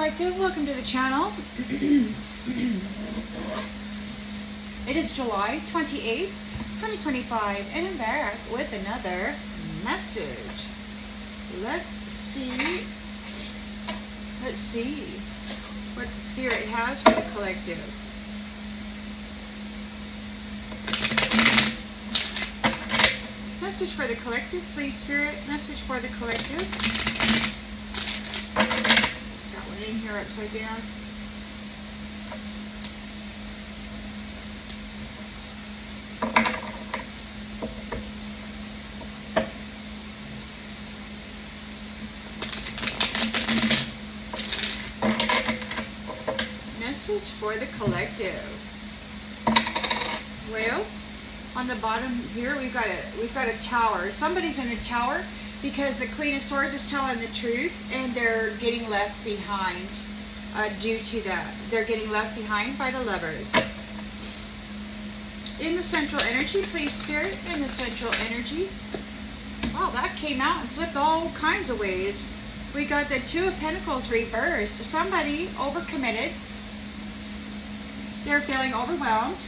Collective, welcome to the channel. It is July 28th, 2025, and I'm back with another message. Let's see what the Spirit has for the collective. Message for the collective, please, Spirit. Message for the collective. Got one in here upside down. Message for the collective. Well, on the bottom here we've got a tower. Somebody's in a tower because the Queen of Swords is telling the truth, and they're getting left behind due to that. They're getting left behind by the Lovers. In the central energy, please, Spirit, in the central energy. Wow, that came out and flipped all kinds of ways. We got the Two of Pentacles reversed. Somebody overcommitted. They're feeling overwhelmed,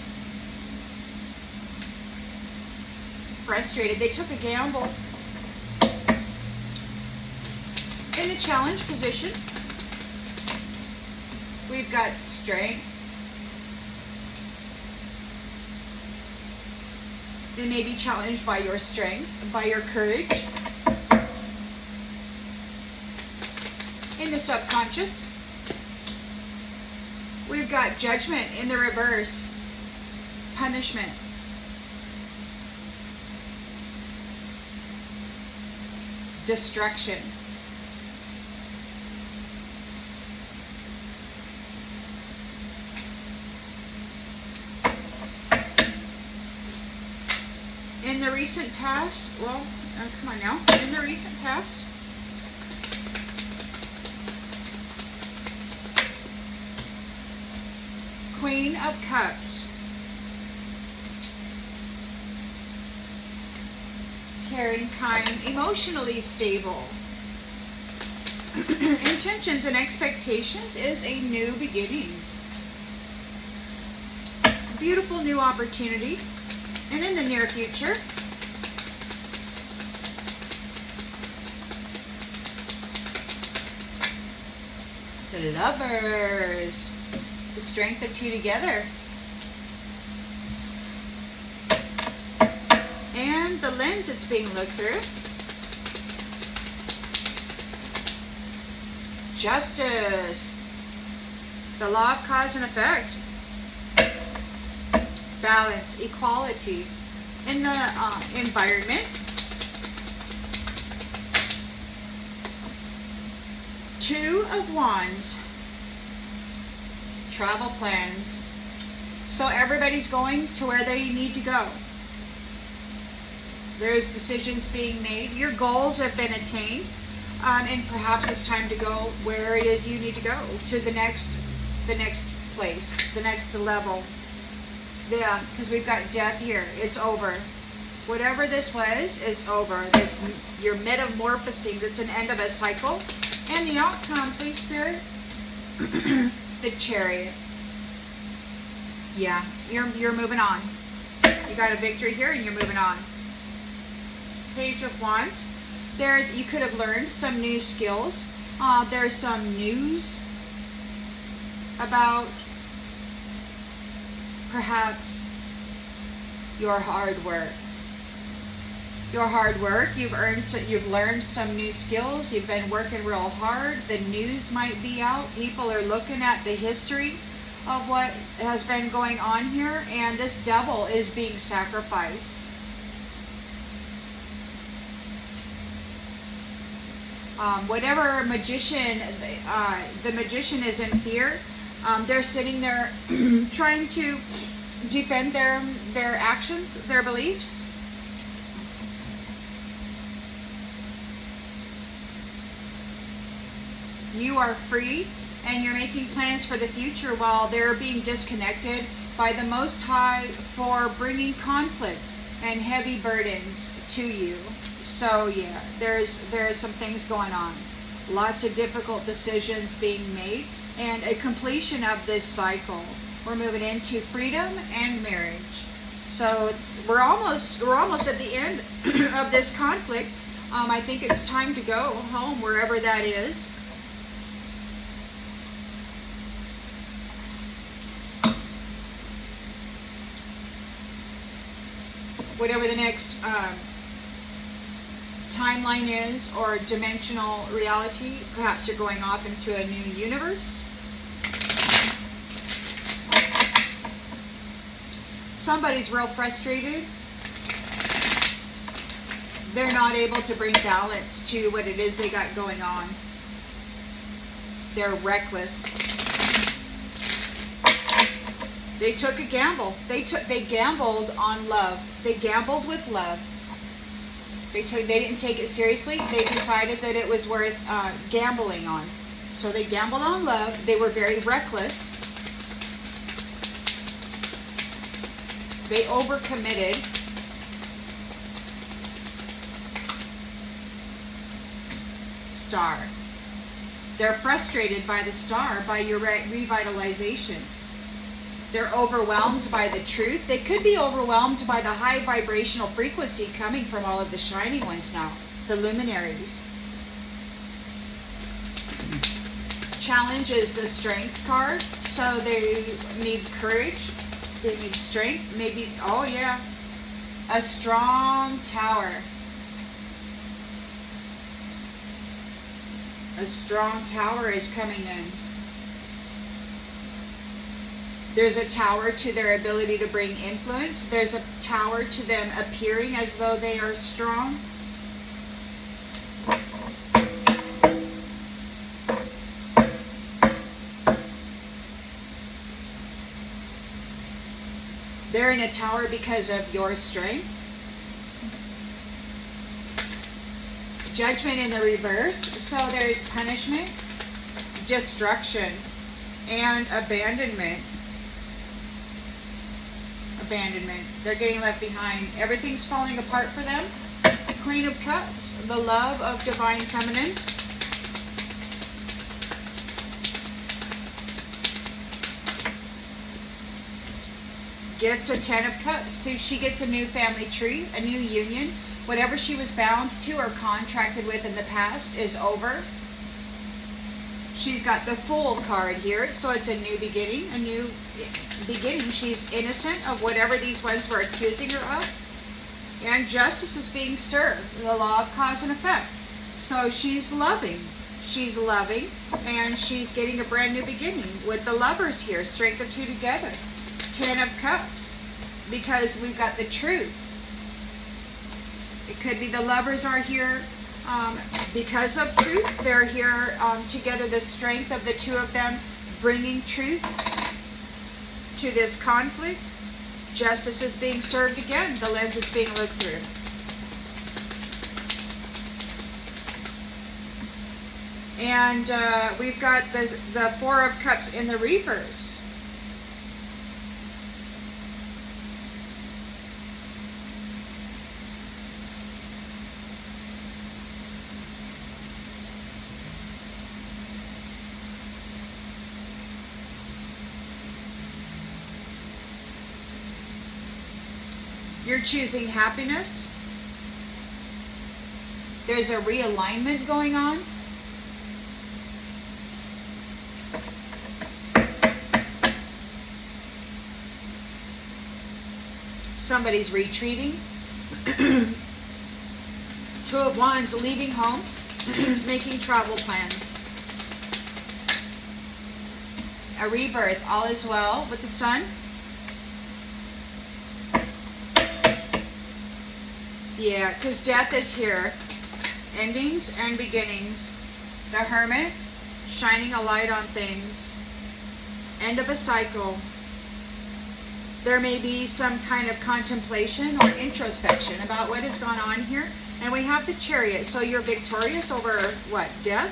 frustrated. They took a gamble. In the challenge position, we've got strength. They may be challenged by your strength, by your courage. In the subconscious, we've got judgment in the reverse, punishment. Destruction. In the recent past, well, come on now. In the recent past, Queen of Cups. Caring, kind, emotionally stable. Intentions and expectations is a new beginning. Beautiful new opportunity. And in the near future, the Lovers. The strength of two together. And the lens it's being looked through. Justice. The law of cause and effect. Balance, equality. In the environment. Two of Wands. Travel plans. So everybody's going to where they need to go. There's decisions being made. Your goals have been attained. And perhaps it's time to go where it is you need to go, to the next place, the next level. Yeah, because we've got death here. It's over. Whatever this was is over. You're metamorphosing. That's an end of a cycle. And the outcome, please, Spirit. The Chariot. Yeah, you're moving on. You got a victory here, and you're moving on. Page of Wands. You could have learned some new skills. There's some news about perhaps your hard work. Your hard work. You've learned some new skills. You've been working real hard. The news might be out. People are looking at the history of what has been going on here, and this devil is being sacrificed. Whatever magician, the magician is in fear. They're sitting there trying to defend their actions, their beliefs. You are free, and you're making plans for the future while they're being disconnected by the Most High for bringing conflict and heavy burdens to you. So yeah, there's some things going on. Lots of difficult decisions being made, and a completion of this cycle. We're moving into freedom and marriage. So we're almost at the end of this conflict. I think it's time to go home, wherever that is. Whatever the next timeline is, or dimensional reality, perhaps you're going off into a new universe. Somebody's real frustrated. They're not able to bring balance to what it is they got going on. They're reckless. They took a gamble. They gambled on love. They gambled with love. They didn't take it seriously. They decided that it was worth gambling on. So they gambled on love. They were very reckless. They overcommitted. Star. They're frustrated by the star, by your revitalization. They're overwhelmed by the truth. They could be overwhelmed by the high vibrational frequency coming from all of the shining ones now, the luminaries. Challenge is the strength card, so they need courage. They need strength. Maybe, oh yeah, a strong tower. A strong tower is coming in. There's a tower to their ability to bring influence. There's a tower to them appearing as though they are strong. They're in a tower because of your strength. Judgment in the reverse. So there's punishment, destruction, and abandonment. Abandonment. They're getting left behind. Everything's falling apart for them. Queen of Cups, the love of divine feminine. Gets a 10 of Cups. So she gets a new family tree, a new union. Whatever she was bound to or contracted with in the past is over. She's got the Fool card here, so it's a new beginning, a new beginning. She's innocent of whatever these ones were accusing her of. And justice is being served, the law of cause and effect. So she's loving. She's loving, and she's getting a brand new beginning with the Lovers here, strength of two together. 10 of Cups, because we've got the truth. It could be the Lovers are here because of truth. They're here together, the strength of the two of them bringing truth to this conflict. Justice is being served again. The lens is being looked through. And we've got the Four of Cups in the reverse. You're choosing happiness. There's a realignment going on. Somebody's retreating. Two of Wands, leaving home, making travel plans. A rebirth, all is well with the Sun. Yeah, because death is here. Endings and beginnings. The Hermit, shining a light on things. End of a cycle. There may be some kind of contemplation or introspection about what has gone on here. And we have the Chariot. So you're victorious over what? Death?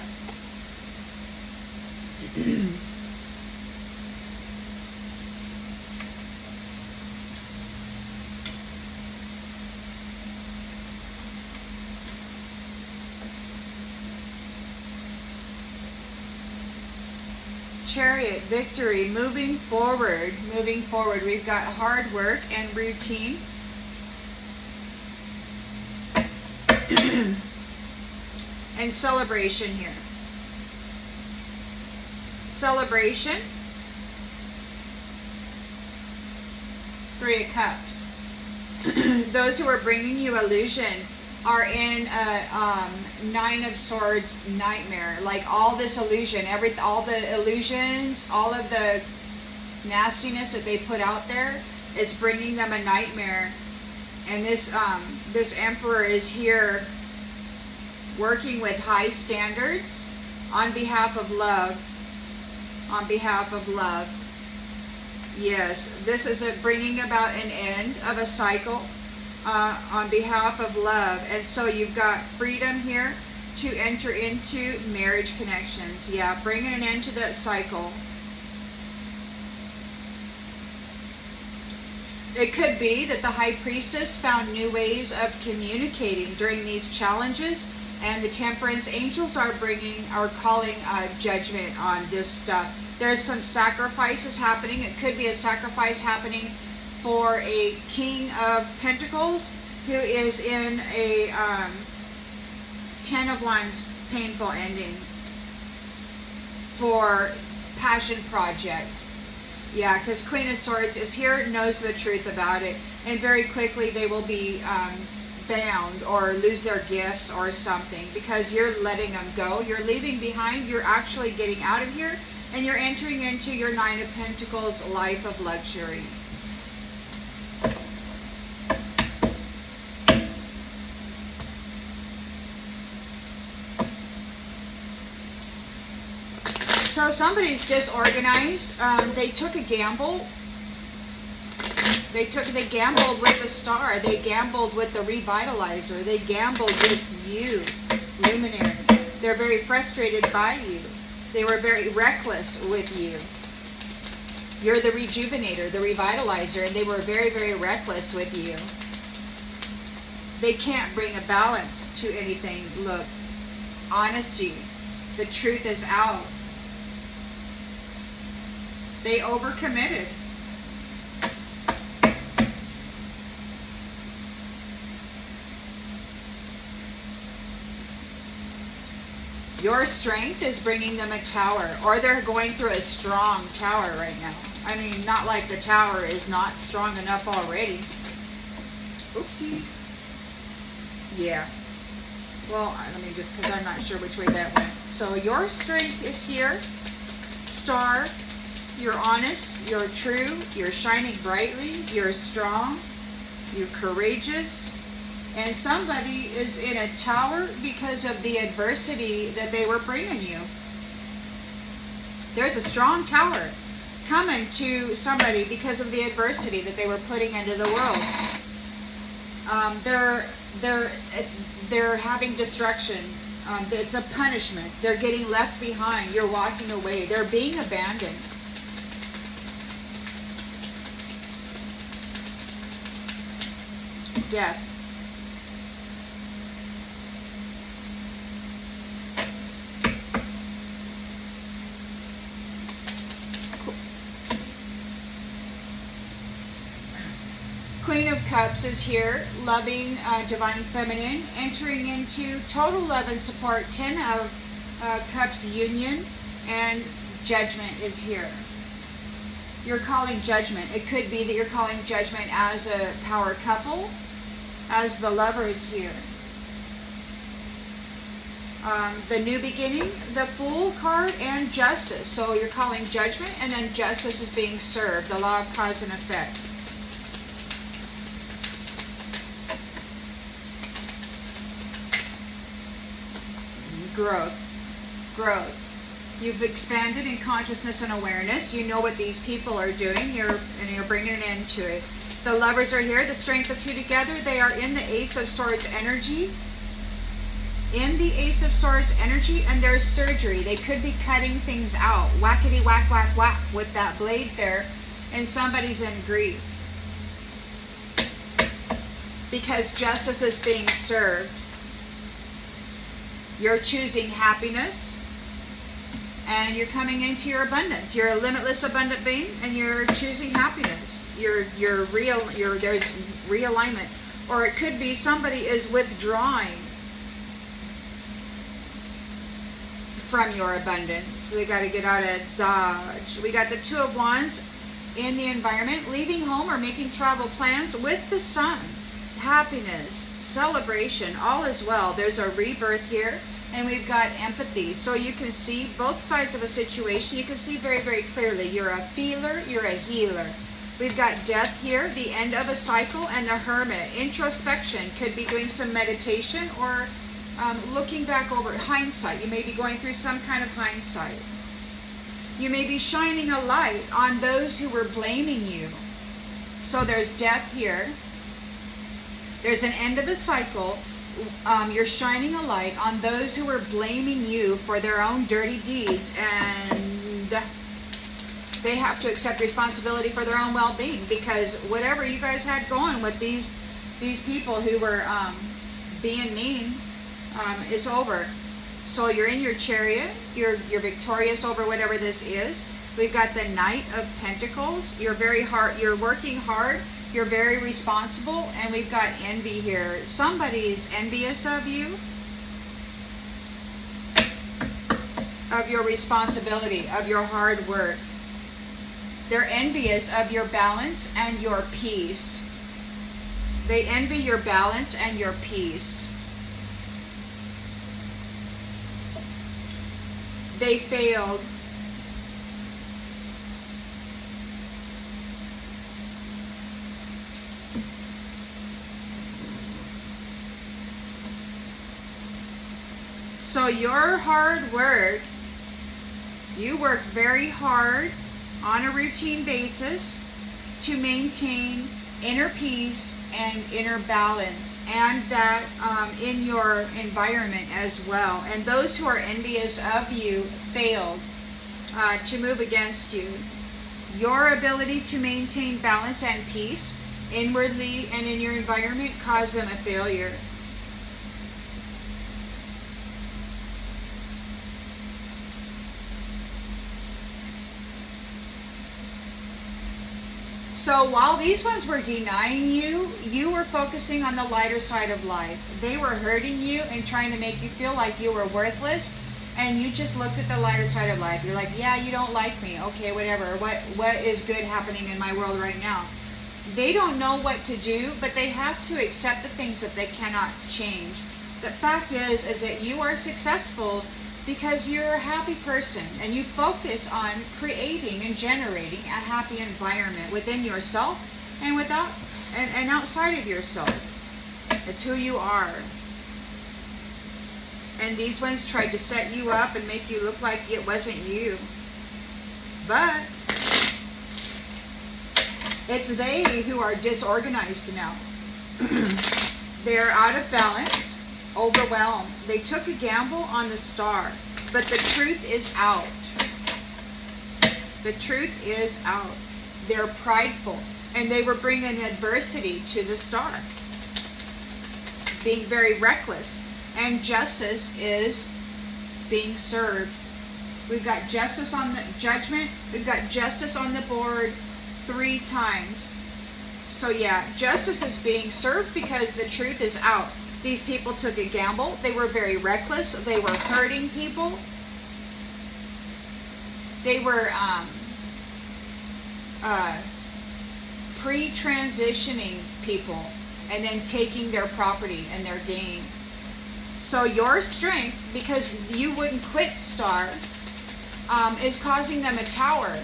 Chariot, victory, moving forward, moving forward. We've got hard work and routine. And celebration here. Celebration. 3 of Cups. Those who are bringing you illusion are in a 9 of Swords nightmare. Like all this illusion, all the illusions, all of the nastiness that they put out there is bringing them a nightmare. And this Emperor is here working with high standards on behalf of love. On behalf of love. Yes, this is bringing about an end of a cycle on behalf of love. And so you've got freedom here to enter into marriage connections. Yeah, bringing an end to that cycle. It could be that the High Priestess found new ways of communicating during these challenges, and the Temperance Angels are calling judgment on this stuff. There's some sacrifices happening. It could be a sacrifice happening for a King of Pentacles who is in a 10 of Wands painful ending for passion project. Yeah, because Queen of Swords is here, knows the truth about it, and very quickly they will be bound or lose their gifts or something because you're letting them go. You're leaving behind. You're actually getting out of here, and you're entering into your 9 of Pentacles life of luxury. So somebody's disorganized. They took a gamble. They gambled with the Star. They gambled with the Revitalizer. They gambled with you, Luminary. They're very frustrated by you. They were very reckless with you. You're the Rejuvenator, the Revitalizer, and they were very, very reckless with you. They can't bring a balance to anything. Look, honesty. The truth is out. They overcommitted. Your strength is bringing them a tower, or they're going through a strong tower right now. I mean, not like the tower is not strong enough already. Oopsie. Yeah. Well, let me just, because I'm not sure which way that went. So your strength is here. Star. You're honest, you're true, you're shining brightly, you're strong, you're courageous, and somebody is in a tower because of the adversity that they were bringing you. There's a strong tower coming to somebody because of the adversity that they were putting into the world. They're having destruction. It's a punishment. They're getting left behind. You're walking away. They're being abandoned. Death. Queen of Cups is here, loving, divine feminine, entering into total love and support. 10 of Cups union, and judgment is here. You're calling judgment. It could be that you're calling judgment as a power couple, as the Lovers here. The new beginning, the Fool card, and Justice. So you're calling judgment, and then justice is being served, the law of cause and effect. Growth. Growth. You've expanded in consciousness and awareness. You know what these people are doing. You're bringing an end to it. The Lovers are here. The strength of 2 together. They are in the Ace of Swords energy. In the Ace of Swords energy, and there's surgery. They could be cutting things out. Whackety whack whack whack with that blade there, and somebody's in grief because justice is being served. You're choosing happiness. and you're coming into your abundance. You're a limitless abundant being, and you're choosing happiness. There's realignment. Or it could be somebody is withdrawing from your abundance. They got to get out of Dodge. We got the Two of Wands in the environment, leaving home or making travel plans with the Sun. Happiness, celebration, all is well. There's a rebirth here, and we've got empathy. So you can see both sides of a situation. You can see very, very clearly. You're a feeler, you're a healer. We've got death here, the end of a cycle, and the Hermit. Introspection, could be doing some meditation or looking back over hindsight. You may be going through some kind of hindsight. You may be shining a light on those who were blaming you. So there's death here. There's an end of a cycle. You're shining a light on those who were blaming you for their own dirty deeds, and they have to accept responsibility for their own well-being, because whatever you guys had going with these people who were being mean is over. So you're in your chariot. You're victorious over whatever this is. We've got the Knight of Pentacles. You're very hard. You're working hard. You're very responsible, and we've got envy here. Somebody's envious of you, of your responsibility, of your hard work. They're envious of your balance and your peace. They envy your balance and your peace. They failed. So your hard work, you work very hard on a routine basis to maintain inner peace and inner balance, and that in your environment as well. And those who are envious of you failed to move against you. Your ability to maintain balance and peace inwardly and in your environment caused them a failure. So while these ones were denying you, you were focusing on the lighter side of life. They were hurting you and trying to make you feel like you were worthless, and you just looked at the lighter side of life. You're like, yeah, you don't like me. Okay, whatever. What is good happening in my world right now? They don't know what to do, but they have to accept the things that they cannot change. The fact is that you are successful because you're a happy person, and you focus on creating and generating a happy environment within yourself and and outside of yourself. It's who you are. And these ones tried to set you up and make you look like it wasn't you. But it's they who are disorganized now. They're out of balance, overwhelmed. They took a gamble on the star, but the truth is out. The truth is out. They're prideful, and they were bringing adversity to the star, being very reckless, and justice is being served. We've got justice on the judgment. We've got justice on the board 3 times. So yeah, justice is being served because the truth is out. These people took a gamble. They were very reckless. They were hurting people. They were pre-transitioning people and then taking their property and their gain. So your strength, because you wouldn't quit Star, is causing them a tower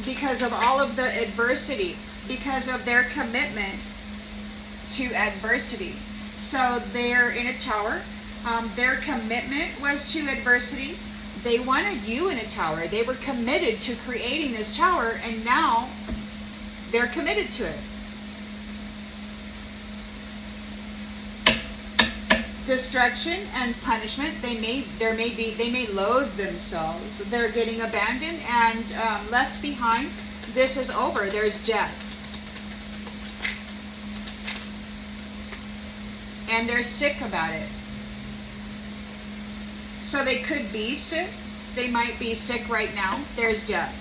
because of all of the adversity, because of their commitment to adversity. So they're in a tower. Their commitment was to adversity. They wanted you in a tower. They were committed to creating this tower, and now they're committed to it. Destruction and punishment. They may loathe themselves. They're getting abandoned and left behind. This is over. There's death. And they're sick about it. So they could be sick, They might be sick right now. There's death.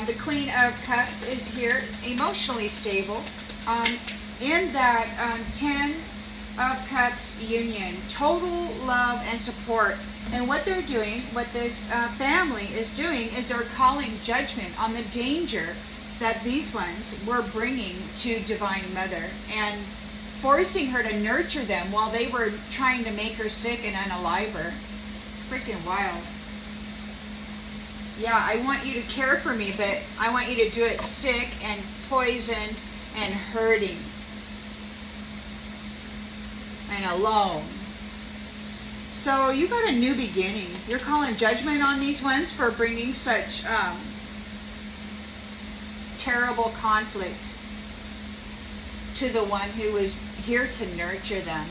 The Queen of Cups is here, emotionally stable. In that 10 of Cups union, total love and support. And what they're doing, what this family is doing, is they're calling judgment on the danger that these ones were bringing to Divine Mother and forcing her to nurture them while they were trying to make her sick and unalive her. Freaking wild. Yeah, I want you to care for me, but I want you to do it sick and poisoned and hurting and alone. So you got a new beginning. You're calling judgment on these ones for bringing such terrible conflict to the one who is here to nurture them.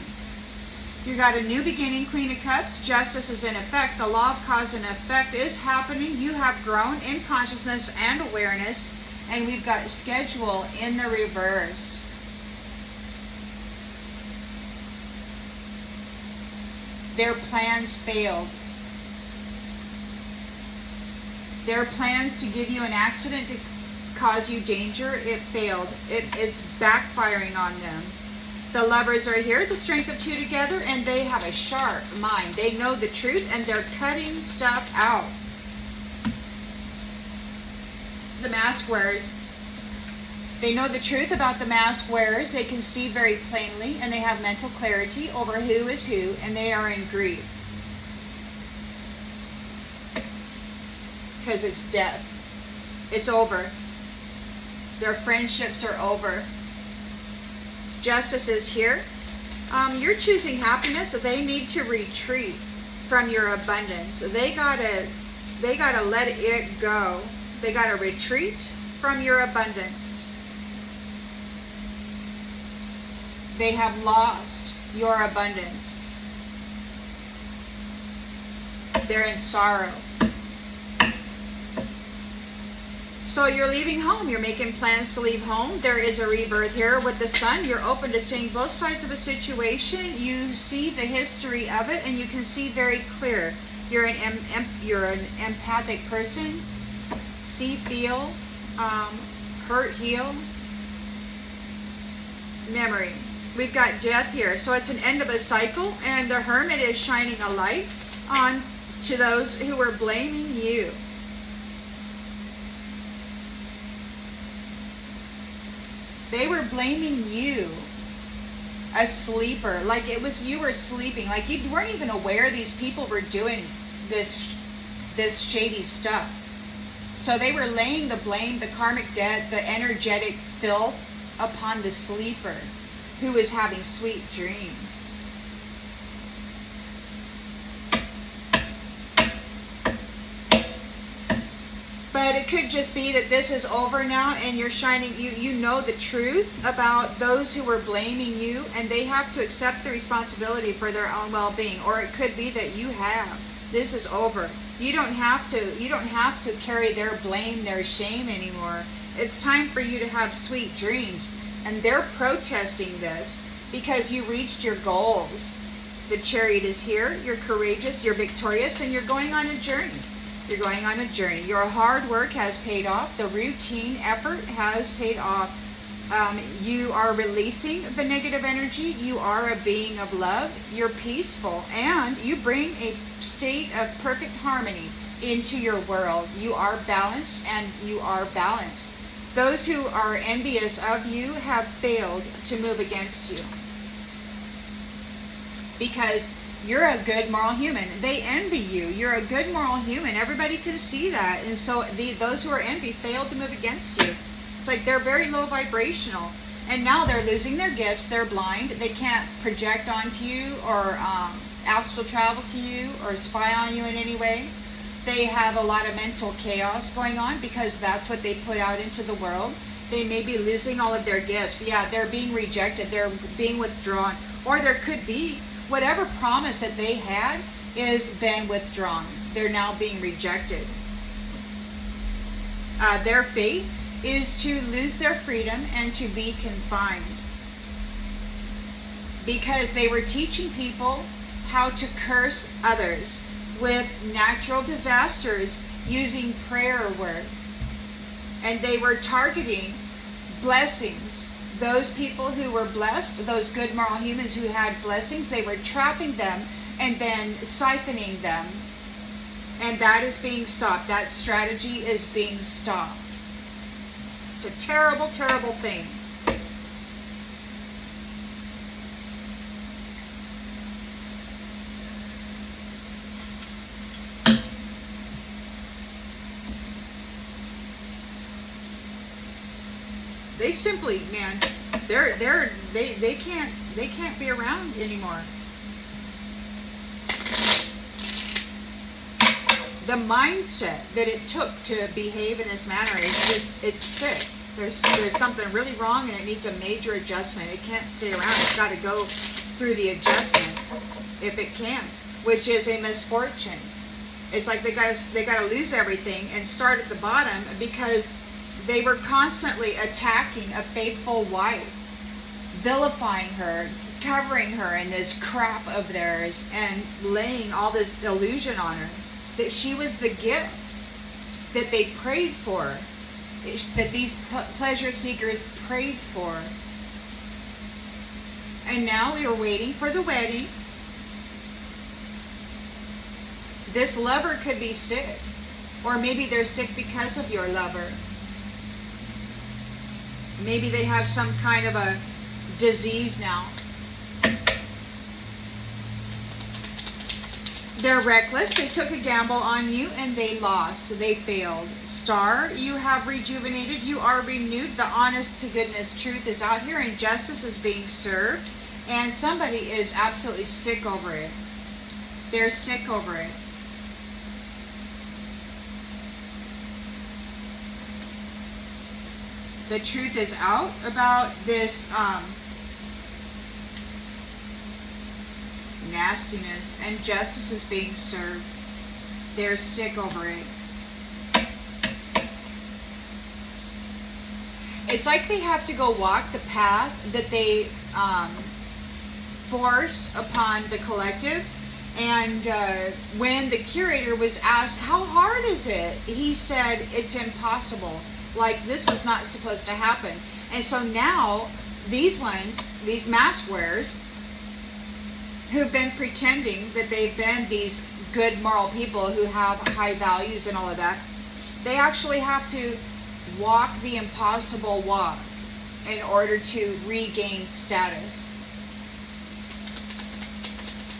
You got a new beginning, Queen of Cups. Justice is in effect. The law of cause and effect is happening. You have grown in consciousness and awareness. And we've got schedule in the reverse. Their plans failed. Their plans to give you an accident to cause you danger, it failed. It's backfiring on them. The Lovers are here, the strength of two together, and they have a sharp mind. They know the truth, and they're cutting stuff out. The Mask Wearers, they know the truth about the Mask Wearers. They can see very plainly, and they have mental clarity over who is who, and they are in grief. Because it's death. It's over. Their friendships are over. Justice is here. You're choosing happiness. They need to retreat from your abundance. They gotta let it go. They gotta retreat from your abundance. They have lost your abundance. They're in sorrow. So you're leaving home. You're making plans to leave home. There is a rebirth here with the Sun. You're open to seeing both sides of a situation. You see the history of it, and you can see very clear. You're an empathic person. See, feel, hurt, heal, memory. We've got death here. So it's an end of a cycle, and the Hermit is shining a light on to those who are blaming you. They were blaming you, a sleeper, like it was you were sleeping, like you weren't even aware these people were doing this shady stuff. So they were laying the blame, the karmic debt, the energetic filth upon the sleeper who is having sweet dreams. But it could just be that this is over now and you're shining, you know the truth about those who were blaming you, and they have to accept the responsibility for their own well-being. Or it could be that you have. This is over. You don't have to carry their blame, their shame anymore. It's time for you to have sweet dreams. And they're protesting this because you reached your goals. The Chariot is here. You're courageous, you're victorious, and you're going on a journey. You're going on a journey. Your hard work has paid off. The routine effort has paid off. You are releasing the negative energy. You are a being of love. You're peaceful. And you bring a state of perfect harmony into your world. You are balanced, and you are balanced. Those who are envious of you have failed to move against you. Because you're a good moral human. They envy you. You're a good moral human. Everybody can see that. And so those who are envy failed to move against you. It's like they're very low vibrational. And now they're losing their gifts. They're blind. They can't project onto you or astral travel to you or spy on you in any way. They have a lot of mental chaos going on because that's what they put out into the world. They may be losing all of their gifts. Yeah, they're being rejected. They're being withdrawn. Or there could be whatever promise that they had is been withdrawn. They're now being rejected. Their fate is to lose their freedom and to be confined. Because they were teaching people how to curse others. with natural disasters using prayer word. And they were targeting blessings. Those people who were blessed, those good moral humans who had blessings, they were trapping them and then siphoning them. And that is being stopped. That strategy is being stopped. It's a terrible, terrible thing. They simply, man, they can't be around anymore. The mindset that it took to behave in this manner is just, it's sick. There's something really wrong and it needs a major adjustment. It can't stay around. It's got to go through the adjustment if it can, which is a misfortune. It's like they got to lose everything and start at the bottom because they were constantly attacking a faithful wife, vilifying her, covering her in this crap of theirs, and laying all this illusion on her that she was the gift that they prayed for, that these pleasure seekers prayed for. And now we are waiting for the wedding. This lover could be sick, or maybe they're sick because of your lover. Maybe they have some kind of a disease now. They're reckless. They took a gamble on you and they lost. They failed. Star, you have rejuvenated. You are renewed. The honest to goodness truth is out here and justice is being served. And somebody is absolutely sick over it. They're sick over it. The truth is out about this nastiness, and justice is being served. They're sick over it. It's like they have to go walk the path that they forced upon the collective. And when the curator was asked, how hard is it? He said, it's impossible. Like, this was not supposed to happen. And so now, these ones, these mask wearers, who've been pretending that they've been these good moral people who have high values and all of that, they actually have to walk the impossible walk in order to regain status.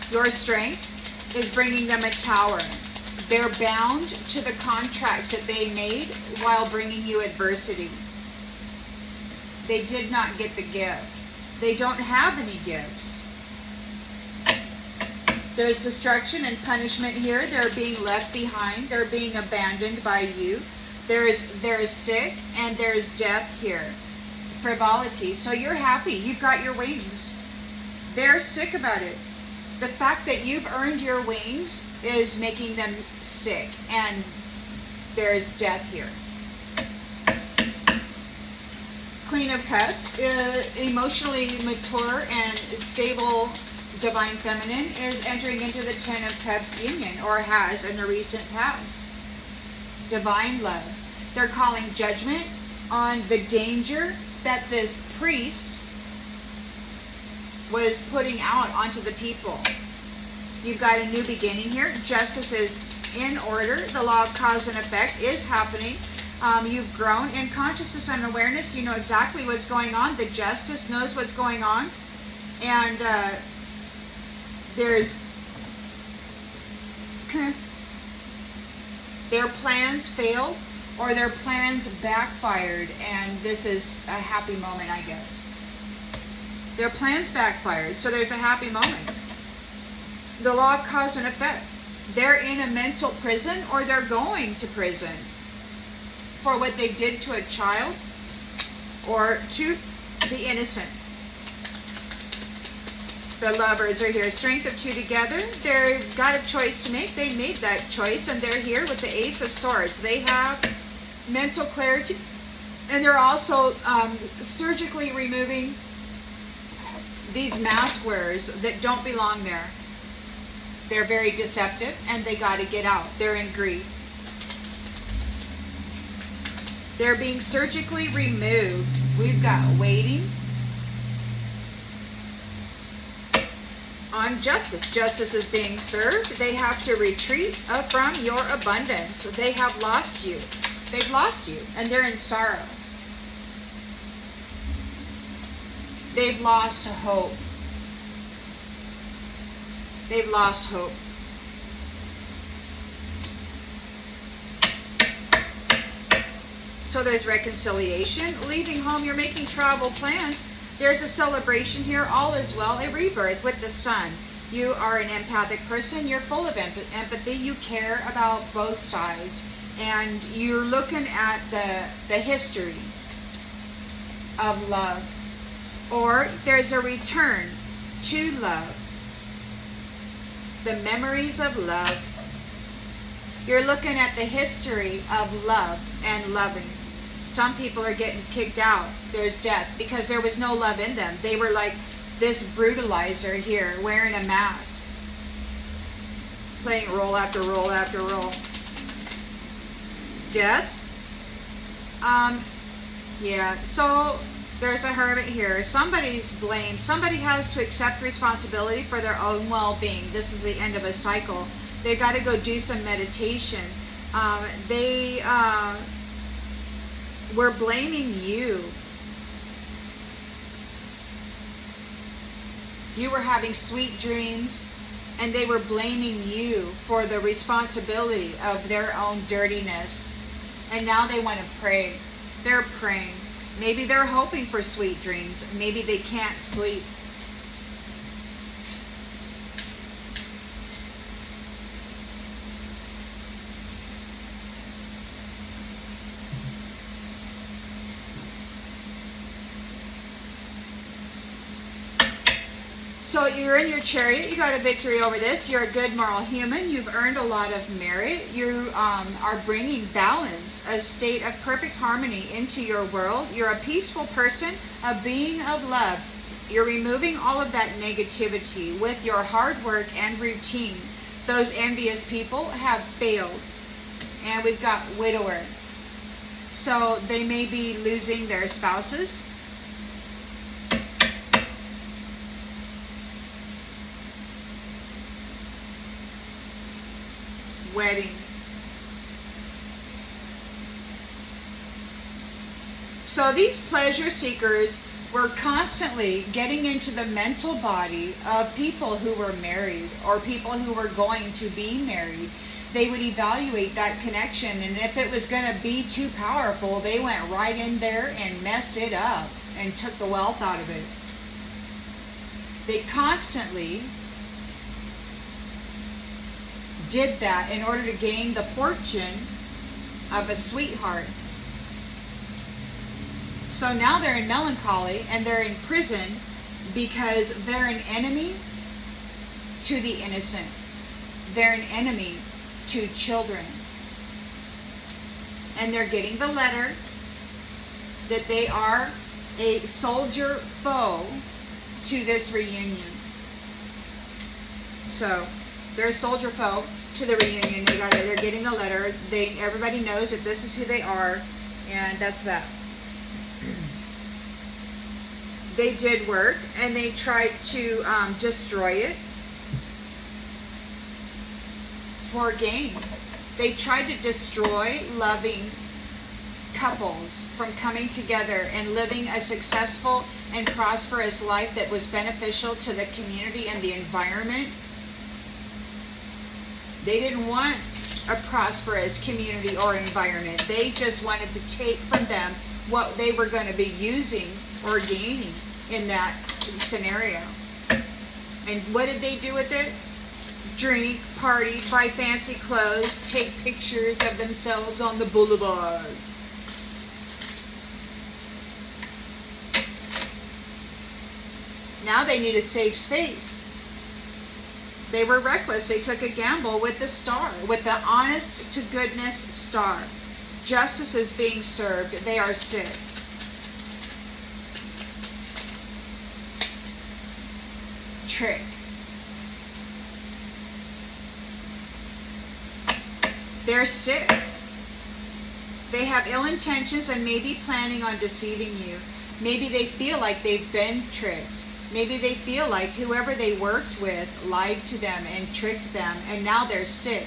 Your strength is bringing them a tower. They're bound to the contracts that they made while bringing you adversity. They did not get the gift. They don't have any gifts. There's destruction and punishment here. They're being left behind. They're being abandoned by you. There is sick and there's death here. Frivolity. So you're happy. You've got your wings. They're sick about it. The fact that you've earned your wings is making them sick, and there's death here. Queen of Cups, emotionally mature and stable divine feminine, is entering into the Ten of Cups union, or has in the recent past. Divine love. They're calling judgment on the danger that this priest was putting out onto the people. You've got a new beginning here. Justice is in order. The law of cause and effect is happening. You've grown in consciousness and awareness. You know exactly what's going on. The justice knows what's going on. And their plans failed, or their plans backfired, and this is a happy moment, I guess. Their plans backfired, so there's a happy moment. The law of cause and effect. They're in a mental prison, or they're going to prison for what they did to a child or to the innocent. The lovers are here. Strength of two together. They've got a choice to make. They made that choice, and they're here with the Ace of Swords. They have mental clarity, and they're also surgically removing these mask wearers that don't belong there. They're very deceptive, and they got to get out. They're in grief. They're being surgically removed. We've got waiting on justice. Justice is being served. They have to retreat from your abundance. They have lost you. They've lost you, and they're in sorrow. They've lost hope. They've lost hope. So there's reconciliation. Leaving home, you're making travel plans. There's a celebration here. All is well. A rebirth with the sun. You are an empathic person. You're full of empathy. You care about both sides. And you're looking at the history of love. Or there's a return to love. The memories of love. You're looking at the history of love and loving. Some people are getting kicked out. There's death because there was no love in them. They were like this brutalizer here, wearing a mask, playing role after role after role. Death. Yeah, so there's a hermit here. Somebody's blamed. Somebody has to accept responsibility for their own well-being. This is the end of a cycle. They've got to go do some meditation. They were blaming you. You were having sweet dreams, and they were blaming you for the responsibility of their own dirtiness. And now they want to pray. They're praying. Maybe they're hoping for sweet dreams. Maybe they can't sleep. So you're in your chariot. You got a victory over this. You're a good moral human. You've earned a lot of merit. You are bringing balance, a state of perfect harmony into your world. You're a peaceful person, a being of love. You're removing all of that negativity with your hard work and routine. Those envious people have failed. And we've got widower. So they may be losing their spouses. Wedding. So these pleasure seekers were constantly getting into the mental body of people who were married or people who were going to be married. They would evaluate that connection, and if it was going to be too powerful, they went right in there and messed it up and took the wealth out of it. They constantly did that in order to gain the fortune of a sweetheart. So now they're in melancholy and they're in prison because they're an enemy to the innocent. They're an enemy to children. And they're getting the letter that they are a soldier foe to this reunion. So they're a soldier foe to the reunion. They're getting the letter. Everybody knows that this is who they are, and that's that. They did work, and they tried to destroy it for gain. They tried to destroy loving couples from coming together and living a successful and prosperous life that was beneficial to the community and the environment. They didn't want a prosperous community or environment. They just wanted to take from them what they were going to be using or gaining in that scenario. And what did they do with it? Drink, party, buy fancy clothes, take pictures of themselves on the boulevard. Now they need a safe space. They were reckless. They took a gamble with the star, with the honest to goodness star. Justice is being served. They are sick. Trick. They're sick. They have ill intentions and may be planning on deceiving you. Maybe they feel like they've been tricked. Maybe they feel like whoever they worked with lied to them and tricked them, and now they're sick.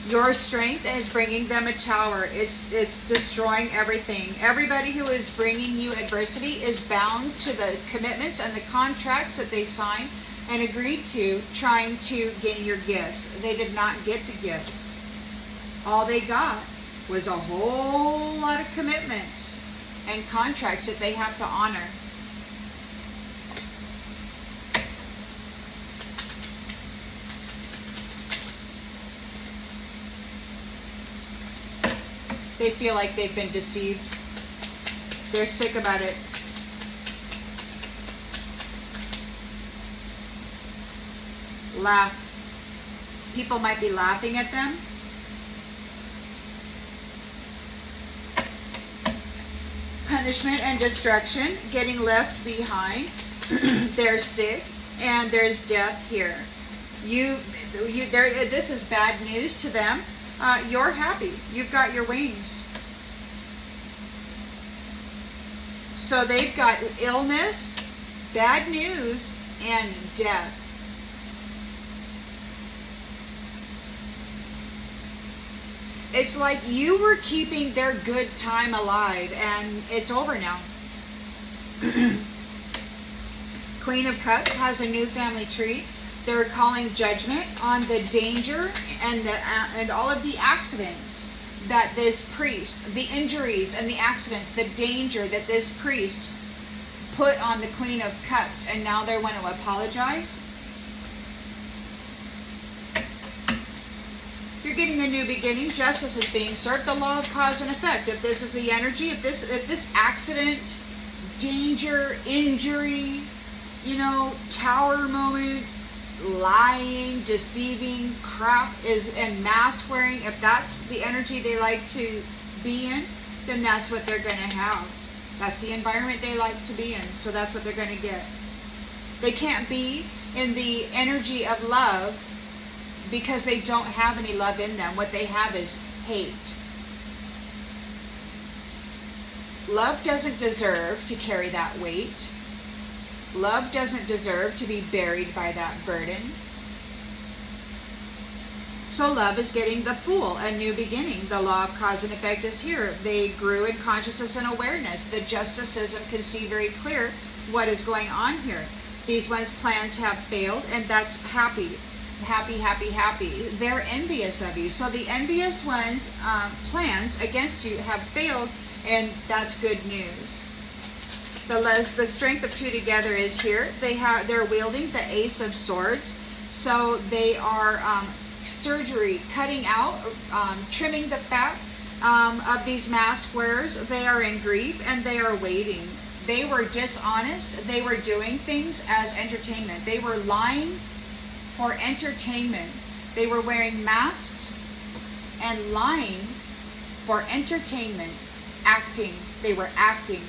Your strength is bringing them a tower. It's destroying everything. Everybody who is bringing you adversity is bound to the commitments and the contracts that they signed and agreed to, trying to gain your gifts. They did not get the gifts. All they got was a whole lot of commitments and contracts that they have to honor. They feel like they've been deceived. They're sick about it. Laugh. People might be laughing at them. Punishment and destruction, getting left behind. They're sick, and there's death here. This is bad news to them. You're happy. You've got your wings. So they've got illness, bad news, and death. It's like you were keeping their good time alive, and it's over now. Queen of Cups has a new family tree. They're calling judgment on the danger and all of the accidents that this priest, the injuries and the accidents, the danger that this priest put on the Queen of Cups, and now they want to apologize. You're getting a new beginning. Justice is being served. The law of cause and effect. If this is the energy, if this accident, danger, injury, tower moment, lying, deceiving, crap and mask wearing, if that's the energy they like to be in, then that's what they're going to have. That's the environment they like to be in, so that's what they're going to get. They can't be in the energy of love because they don't have any love in them. What they have is hate. Love doesn't deserve to carry that weight. Love doesn't deserve to be buried by that burden. So love is getting the Fool, a new beginning. The law of cause and effect is here. They grew in consciousness and awareness. The justicism can see very clear what is going on here. These ones' plans have failed, and that's happy. Happy, happy, happy. They're envious of you. So the envious ones' plans against you have failed, and that's good news. The strength of two together is here. They're wielding the Ace of Swords. So they are surgery, cutting out, trimming the fat of these mask wearers. They are in grief and they are waiting. They were dishonest. They were doing things as entertainment. They were lying for entertainment. They were wearing masks and lying for entertainment, acting. They were acting.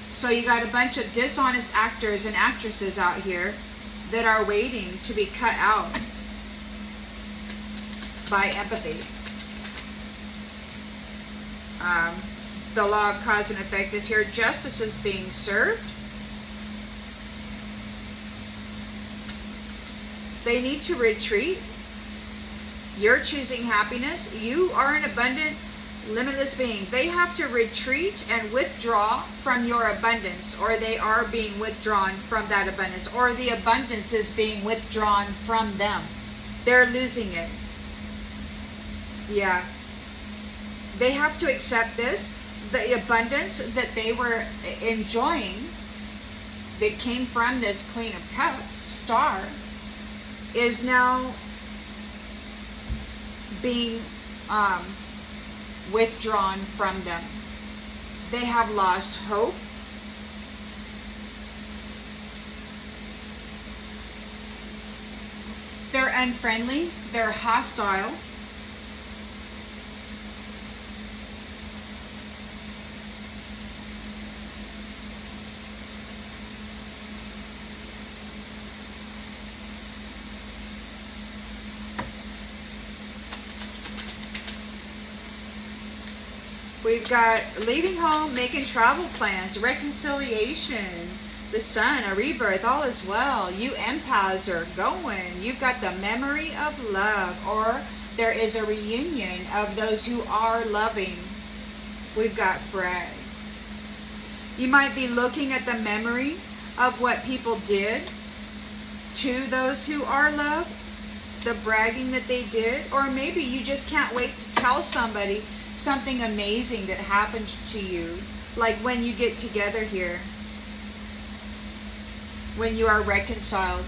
So you got a bunch of dishonest actors and actresses out here that are waiting to be cut out by empathy. The law of cause and effect is here. Justice is being served. They need to retreat. You're choosing happiness. You are an abundant, limitless being. They have to retreat and withdraw from your abundance, or they are being withdrawn from that abundance, or the abundance is being withdrawn from them. They're losing it. Yeah. They have to accept this. The abundance that they were enjoying that came from this Queen of Cups, star, is now being withdrawn from them. They have lost hope. They're unfriendly. They're hostile. We've got leaving home, making travel plans, reconciliation, the sun, a rebirth, all is well. You empaths are going. You've got the memory of love, or there is a reunion of those who are loving. We've got brag. You might be looking at the memory of what people did to those who are loved, the bragging that they did, or maybe you just can't wait to tell somebody something amazing that happened to you, like when you get together here, when you are reconciled,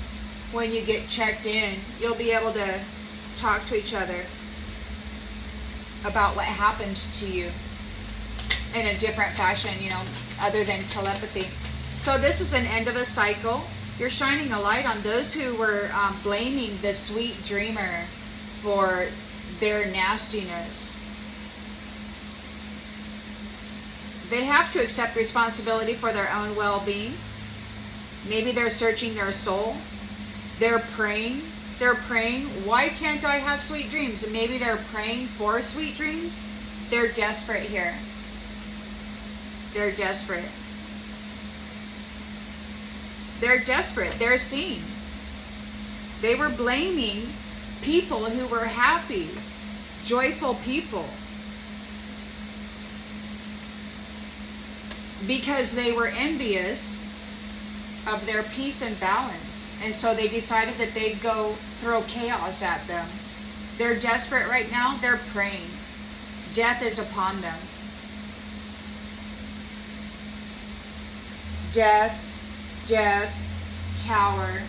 when you get checked in, you'll be able to talk to each other about what happened to you in a different fashion, other than telepathy. So this is an end of a cycle. You're shining a light on those who were blaming the sweet dreamer for their nastiness. They have to accept responsibility for their own well-being. Maybe they're searching their soul. They're praying. Why can't I have sweet dreams? And maybe they're praying for sweet dreams. They're desperate here. They're desperate. They're seeing. They were blaming people who were happy, joyful people, because they were envious of their peace and balance. And so they decided that they'd go throw chaos at them. They're desperate right now. They're praying. Death is upon them. Death, tower,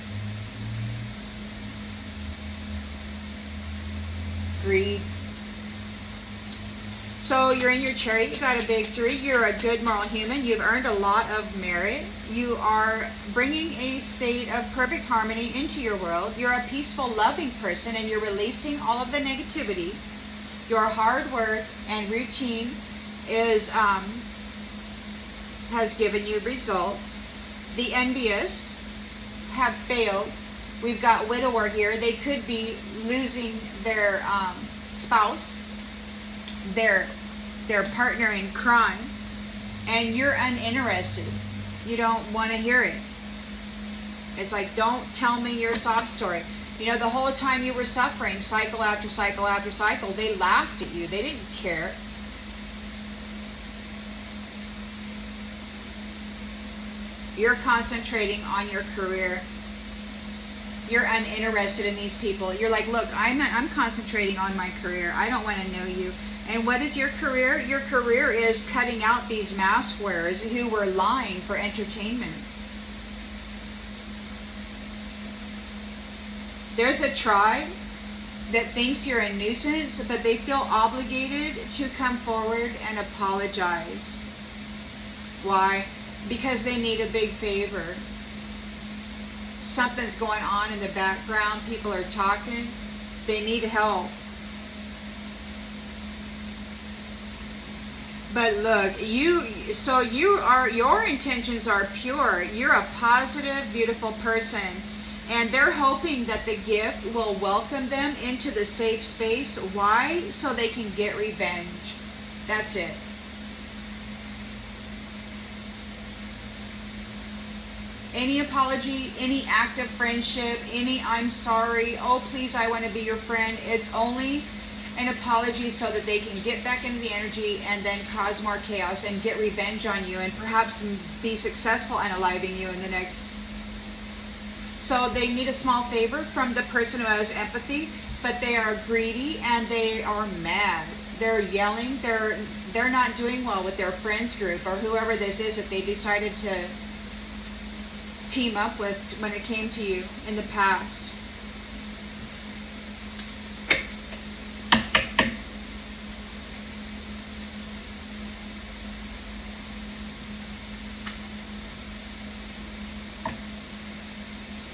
greed. So you're in your chariot, you got a victory, you're a good moral human, you've earned a lot of merit, you are bringing a state of perfect harmony into your world, you're a peaceful, loving person, and you're releasing all of the negativity. Your hard work and routine has given you results. The envious have failed. We've got widower here. They could be losing their spouse, their partner in crime, and you're uninterested. You don't want to hear it. It's like, don't tell me your sob story. The whole time you were suffering, cycle after cycle after cycle, they laughed at you. They didn't care. You're concentrating on your career. You're uninterested in these people. You're like, look, I'm concentrating on my career. I don't want to know you. And what is your career? Your career is cutting out these mask wearers who were lying for entertainment. There's a tribe that thinks you're a nuisance, but they feel obligated to come forward and apologize. Why? Because they need a big favor. Something's going on in the background. People are talking. They need help. But look, your intentions are pure. You're a positive, beautiful person. And they're hoping that the gift will welcome them into the safe space. Why? So they can get revenge. That's it. Any apology, any act of friendship, any I'm sorry, oh please I want to be your friend, it's only an apology so that they can get back into the energy and then cause more chaos and get revenge on you and perhaps be successful unaliving you in the next. So they need a small favor from the person who has empathy, but they are greedy and they are mad. They're yelling, they're not doing well with their friends group or whoever this is that they decided to team up with when it came to you in the past.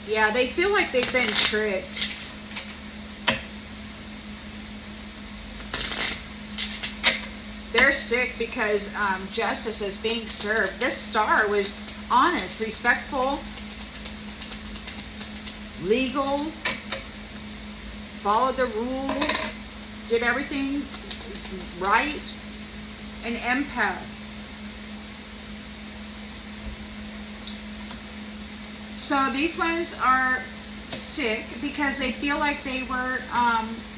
Yeah, they feel like they've been tricked. They're sick because justice is being served. This star was honest, respectful, legal, followed the rules, did everything right. an empath. So these ones are sick because they feel like they were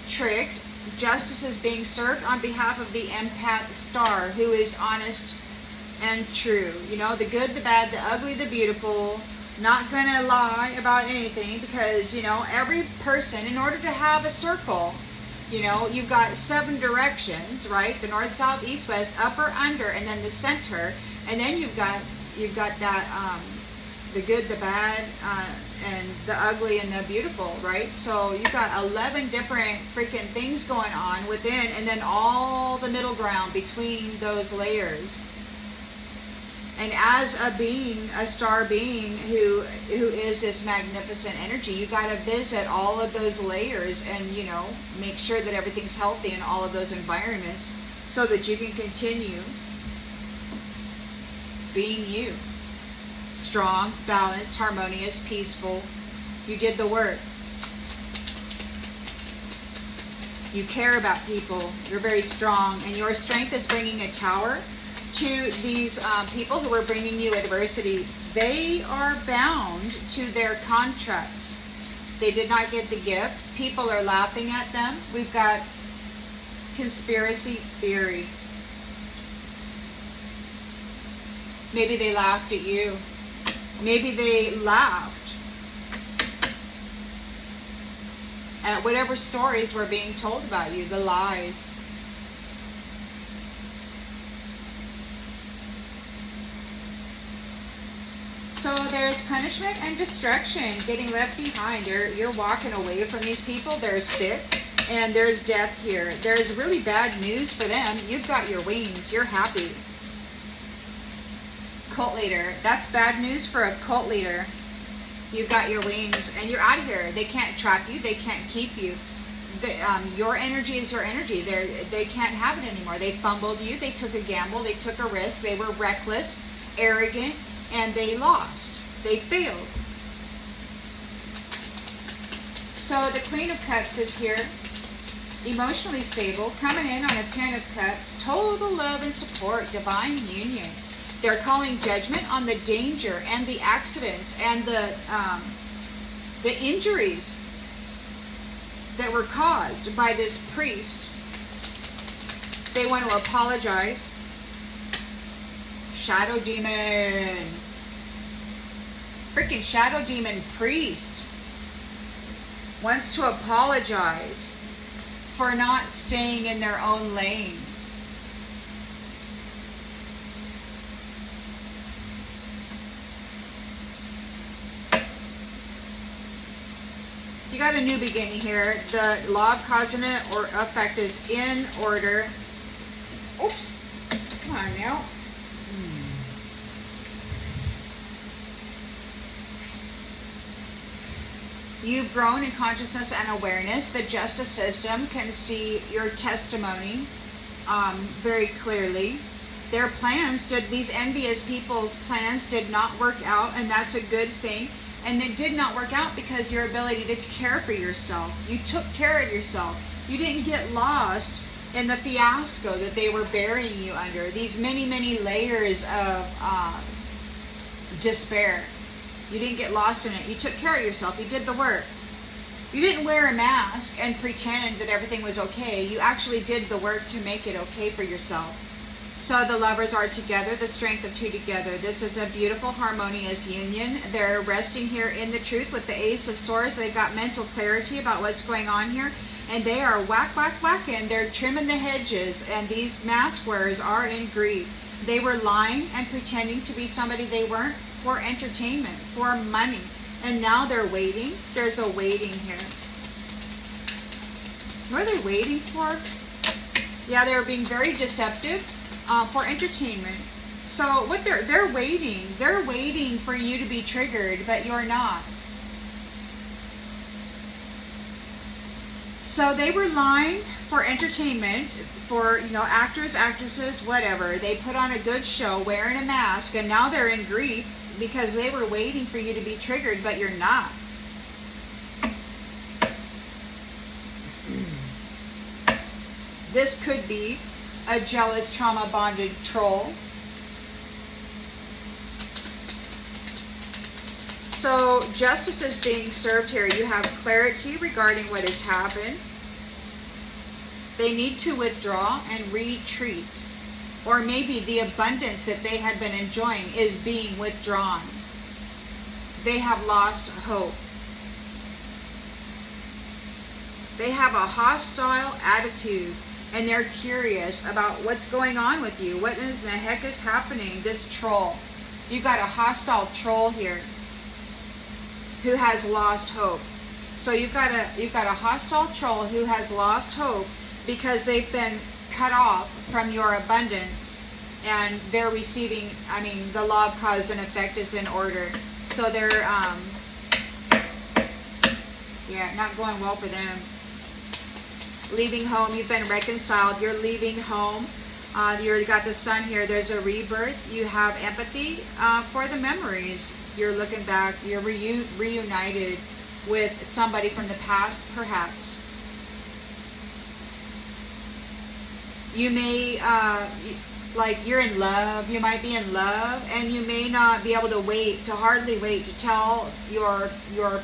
tricked. Justice is being served on behalf of the empath star, who is honest and true. You know, the good, the bad, the ugly, the beautiful. Not gonna lie about anything, because, you know, every person, in order to have a circle, you know, you've got 7 directions, right? The north, south, east, west, upper, under, and then the center. And then you've got that the good, the bad, and the ugly and the beautiful, right? So you've got 11 different freaking things going on within, and then all the middle ground between those layers. And as a being, a star being who is this magnificent energy, you got to visit all of those layers and, you know, make sure that everything's healthy in all of those environments so that you can continue being you. Strong, balanced, harmonious, peaceful. You did the work. You care about people. You're very strong, and your strength is bringing a tower to these people who are bringing you adversity. They are bound to their contracts. They did not get the gift. People are laughing at them. We've got conspiracy theory. Maybe they laughed at you. Maybe they laughed at whatever stories were being told about you, the lies. So there's punishment and destruction, getting left behind. You're walking away from these people. They're sick, and there's death here. There's really bad news for them. You've got your wings. You're happy. Cult leader. That's bad news for a cult leader. You've got your wings, and you're out of here. They can't trap you. They can't keep you. Your energy is your energy. They can't have it anymore. They fumbled you. They took a gamble. They took a risk. They were reckless, arrogant, and they lost. They failed. So the Queen of Cups is here, emotionally stable, coming in on a 10 of Cups, total love and support, divine union. They're calling judgment on the danger and the accidents and the injuries that were caused by this priest. They want to apologize. Shadow demon. Freaking shadow demon priest wants to apologize for not staying in their own lane. You got a new beginning here. The law of cause and effect is in order. Oops. Come on now. You've grown in consciousness and awareness. The justice system can see your testimony very clearly. Their plans these envious people's plans did not work out, and that's a good thing. And it did not work out because your ability to care for yourself. You took care of yourself. You didn't get lost in the fiasco that they were burying you under. These many, many layers of despair. You didn't get lost in it. You took care of yourself. You did the work. You didn't wear a mask and pretend that everything was okay. You actually did the work to make it okay for yourself. So the lovers are together, the strength of two together. This is a beautiful, harmonious union. They're resting here in the truth with the Ace of Swords. They've got mental clarity about what's going on here. And they are whacking. They're trimming the hedges. And these mask wearers are in greed. They were lying and pretending to be somebody they weren't for entertainment, for money. And now they're waiting. There's a waiting here. What are they waiting for? Yeah, they're being very deceptive. For entertainment. So what they're waiting for you to be triggered, but you're not. So they were lying for entertainment, for, you know, actors, actresses, whatever. They put on a good show wearing a mask, and now they're in grief because they were waiting for you to be triggered, but you're not. This could be a jealous, trauma-bonded troll. So justice is being served here. You have clarity regarding what has happened. They need to withdraw and retreat. Or maybe the abundance that they had been enjoying is being withdrawn. They have lost hope. They have a hostile attitude, and they're curious about what's going on with you. What in the heck is happening? This troll. You've got a hostile troll here who has lost hope. So you've got a hostile troll who has lost hope because they've been cut off from your abundance, and they're receiving, the law of cause and effect is in order. So they're not going well for them. Leaving home, you've been reconciled, you're leaving home. You've got the sun here, there's a rebirth. You have empathy for the memories. You're looking back, you're reunited with somebody from the past, perhaps. You may, you're in love, you might be in love, and you may not be able to hardly wait to tell your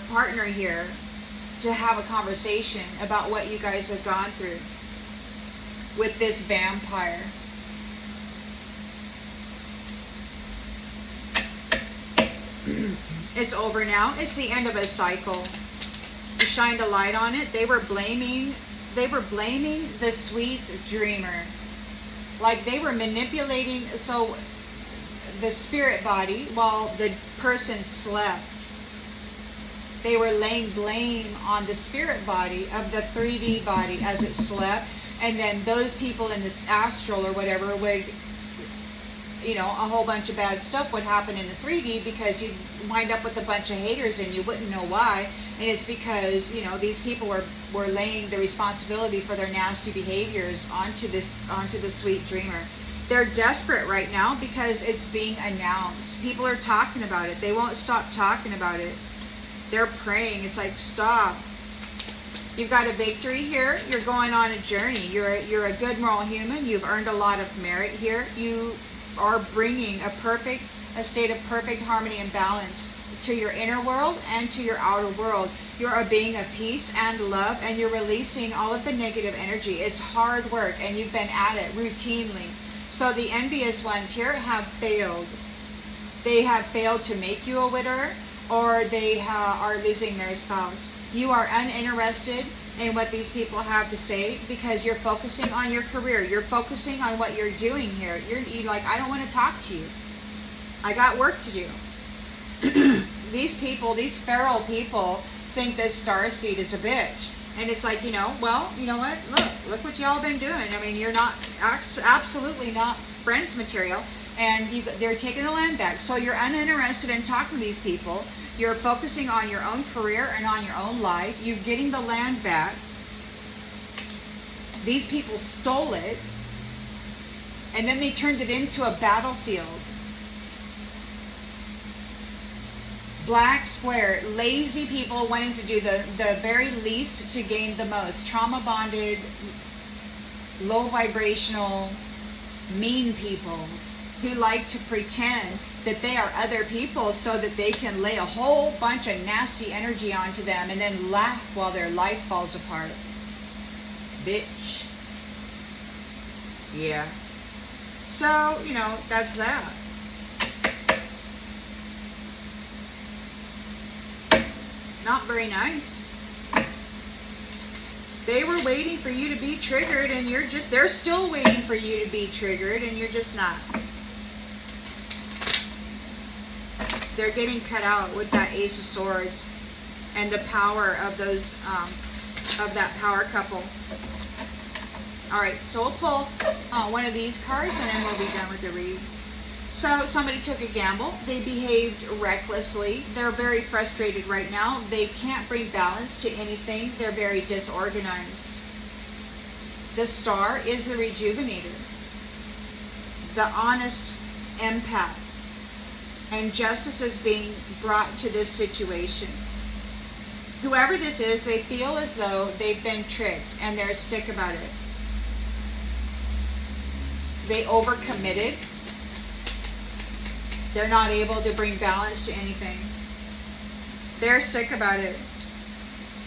partner here to have a conversation about what you guys have gone through with this vampire. It's over now. It's the end of a cycle. You shined a light on it. They were blaming the sweet dreamer. Like they were manipulating the spirit body while the person slept. They were laying blame on the spirit body of the 3D body as it slept, and then those people in this astral or whatever would, a whole bunch of bad stuff would happen in the 3D because you'd wind up with a bunch of haters and you wouldn't know why. And it's because, these people were laying the responsibility for their nasty behaviors onto the sweet dreamer. They're desperate right now because it's being announced. People are talking about it. They won't stop talking about it. They're praying. It's like, stop. You've got a victory here. You're going on a journey. You're a good moral human. You've earned a lot of merit here. You are bringing a state of perfect harmony and balance to your inner world and to your outer world. You're a being of peace and love, and you're releasing all of the negative energy. It's hard work, and you've been at it routinely. So the envious ones here have failed. They have failed to make you a widower, or they are losing their spouse. You are uninterested in what these people have to say because you're focusing on your career. You're focusing on what you're doing here. You're like, I don't want to talk to you. I got work to do. These people, these feral people, think this starseed is a bitch. And it's like, well, you know what? Look what y'all been doing. You're not, absolutely not friends material. And they're taking the land back. So you're uninterested in talking to these people. You're focusing on your own career and on your own life. You're getting the land back. These people stole it. And then they turned it into a battlefield. Black square, lazy people wanting to do the very least to gain the most. Trauma bonded, low vibrational, mean people who like to pretend that they are other people so that they can lay a whole bunch of nasty energy onto them and then laugh while their life falls apart. Bitch. Yeah. So, that's that. Not very nice. They were waiting for you to be triggered, and they're still waiting for you to be triggered, and you're just not. They're getting cut out with that Ace of Swords and the power of those, of that power couple. All right, so we'll pull one of these cards, and then we'll be done with the read. So somebody took a gamble. They behaved recklessly. They're very frustrated right now. They can't bring balance to anything. They're very disorganized. The Star is the rejuvenator, the honest empath. And justice is being brought to this situation. Whoever this is, they feel as though they've been tricked and they're sick about it. They overcommitted. They're not able to bring balance to anything. They're sick about it.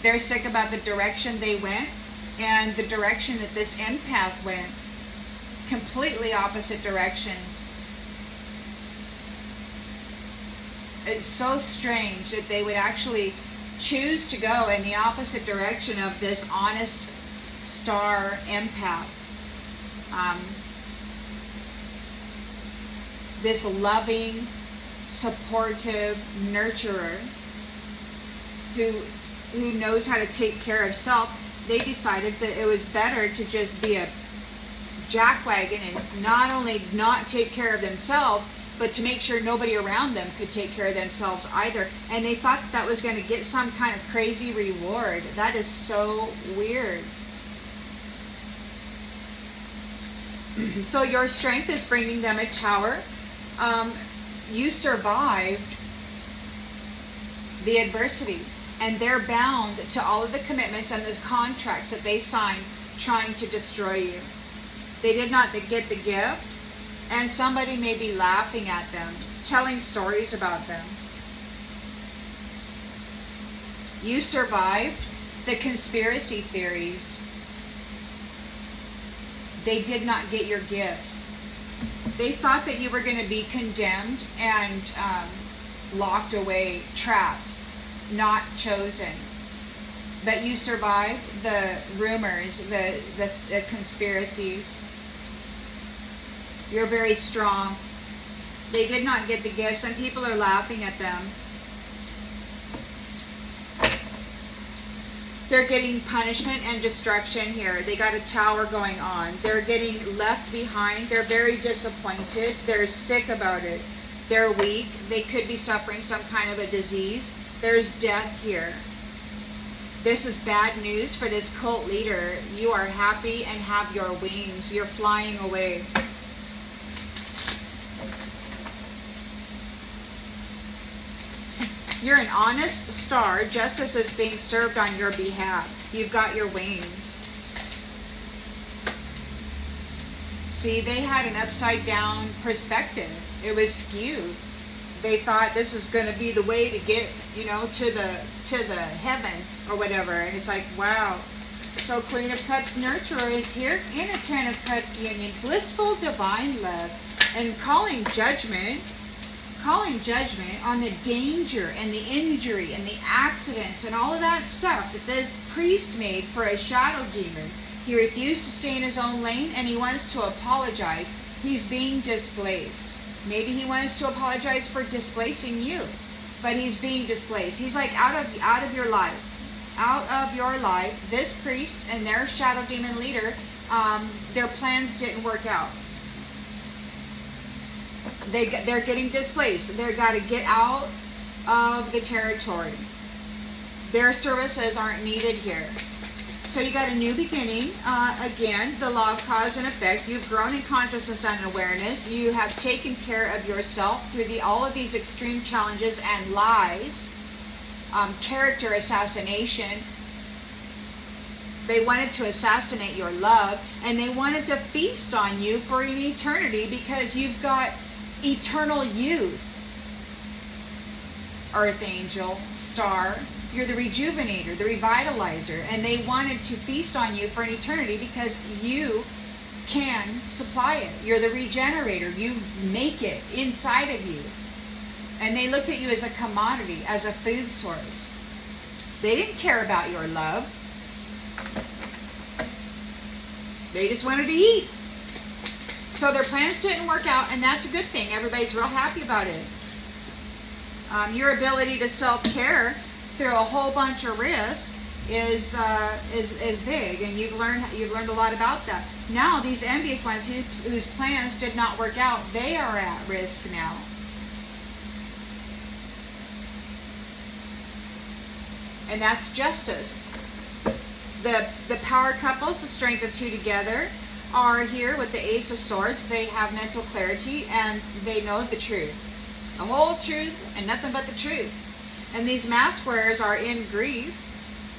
They're sick about the direction they went and the direction that this empath went. Completely opposite directions. It's so strange that they would actually choose to go in the opposite direction of this honest star empath. This loving, supportive nurturer who knows how to take care of self. They decided that it was better to just be a jackwagon and not only not take care of themselves, but to make sure nobody around them could take care of themselves either. And they thought that was going to get some kind of crazy reward. That is so weird. So your strength is bringing them a tower. You survived the adversity, and they're bound to all of the commitments and the contracts that they signed trying to destroy you. They did not get the gift, and somebody may be laughing at them, telling stories about them. You survived the conspiracy theories. They did not get your gifts. They thought that you were going to be condemned and locked away, trapped, not chosen. But you survived the rumors, the conspiracies. You're very strong. They did not get the gifts, and people are laughing at them. They're getting punishment and destruction here. They got a tower going on. They're getting left behind. They're very disappointed. They're sick about it. They're weak. They could be suffering some kind of a disease. There's death here. This is bad news for this cult leader. You are happy and have your wings. You're flying away. You're an honest star. Justice is being served on your behalf. You've got your wings. See, they had an upside down perspective. It was skewed. They thought this is going to be the way to get, to the heaven or whatever. And it's like, wow. So Queen of Cups nurturer is here in a Ten of Cups union. Blissful divine love. And calling judgment on the danger and the injury and the accidents and all of that stuff that this priest made for a shadow demon. He refused to stay in his own lane, and he wants to apologize. He's being displaced. Maybe he wants to apologize for displacing you, but he's being displaced. He's like out of your life. Out of your life. This priest and their shadow demon leader, their plans didn't work out. They're getting displaced. They've got to get out of the territory. Their services aren't needed here. So you got a new beginning. Again, the law of cause and effect. You've grown in consciousness and awareness. You have taken care of yourself through all of these extreme challenges and lies. Character assassination. They wanted to assassinate your love, and they wanted to feast on you for an eternity because you've got eternal youth. Earth angel, star, you're the rejuvenator, the revitalizer, and they wanted to feast on you for an eternity because you can supply it. You're the regenerator. You make it inside of you. And they looked at you as a commodity, as a food source. They didn't care about your love. They just wanted to eat. So their plans didn't work out, and that's a good thing. Everybody's real happy about it. Your ability to self-care through a whole bunch of risk is big, and you've learned a lot about that. Now these envious ones whose plans did not work out, they are at risk now. And that's justice. The power couples, the strength of two together, are here with the Ace of Swords. They have mental clarity and they know the truth. The whole truth and nothing but the truth. And these mask wearers are in grief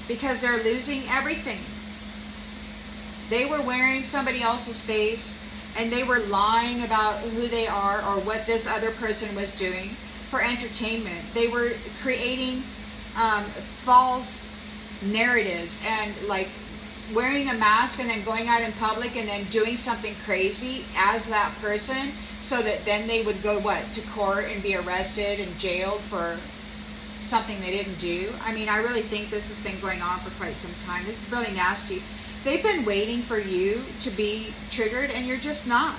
because they're losing everything. They were wearing somebody else's face. and they were lying about who they are or what this other person was doing for entertainment. They were creating false narratives and like wearing a mask and then going out in public and then doing something crazy as that person, so that then they would go to court and be arrested and jailed for something they didn't do. I mean, I really think this has been going on for quite some time. This is really nasty. They've been waiting for you to be triggered, and you're just not.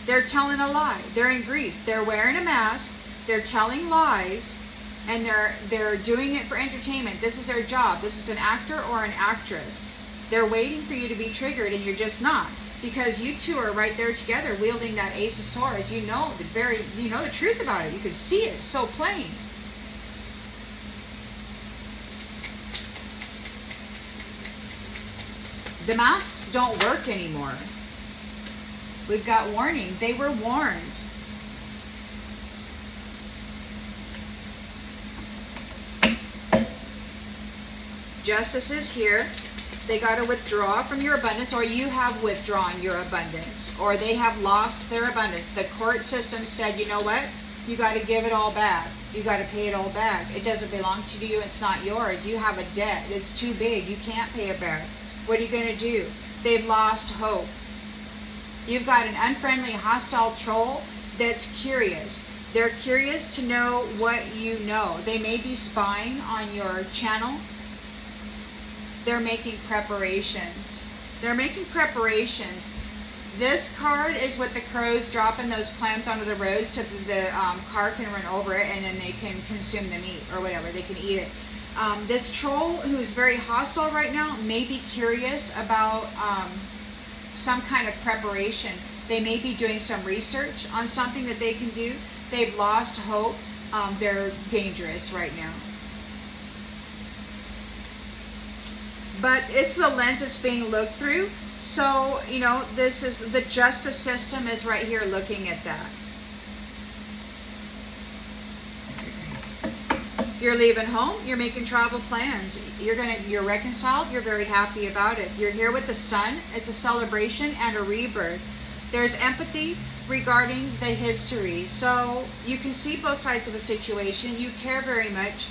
They're telling a lie. They're in grief. They're wearing a mask. They're telling lies, and they're doing it for entertainment. This is their job. This is an actor or an actress. They're waiting for you to be triggered, and you're just not, because you two are right there together, wielding that Ace of Swords. You know the truth about it. You can see it so plain. The masks don't work anymore. We've got warning. They were warned. Justice is here. They got to withdraw from your abundance, or you have withdrawn your abundance, or they have lost their abundance. The court system said, you know what? You got to give it all back. You got to pay it all back. It doesn't belong to you. It's not yours. You have a debt. It's too big. You can't pay it back. What are you going to do? They've lost hope. You've got an unfriendly, hostile troll that's curious. They're curious to know what you know. They may be spying on your channel. They're making preparations. They're making preparations. This card is what the crows dropping those clams onto the road so that the car can run over it and then they can consume the meat or whatever. They can eat it. This troll, who's very hostile right now, may be curious about some kind of preparation. They may be doing some research on something that they can do. They've lost hope. They're dangerous right now. But it's the lens that's being looked through. So, this is the justice system is right here looking at that. You're leaving home, you're making travel plans. You're reconciled, you're very happy about it. You're here with the sun. It's a celebration and a rebirth. There's empathy regarding the history. So you can see both sides of a situation. You care very much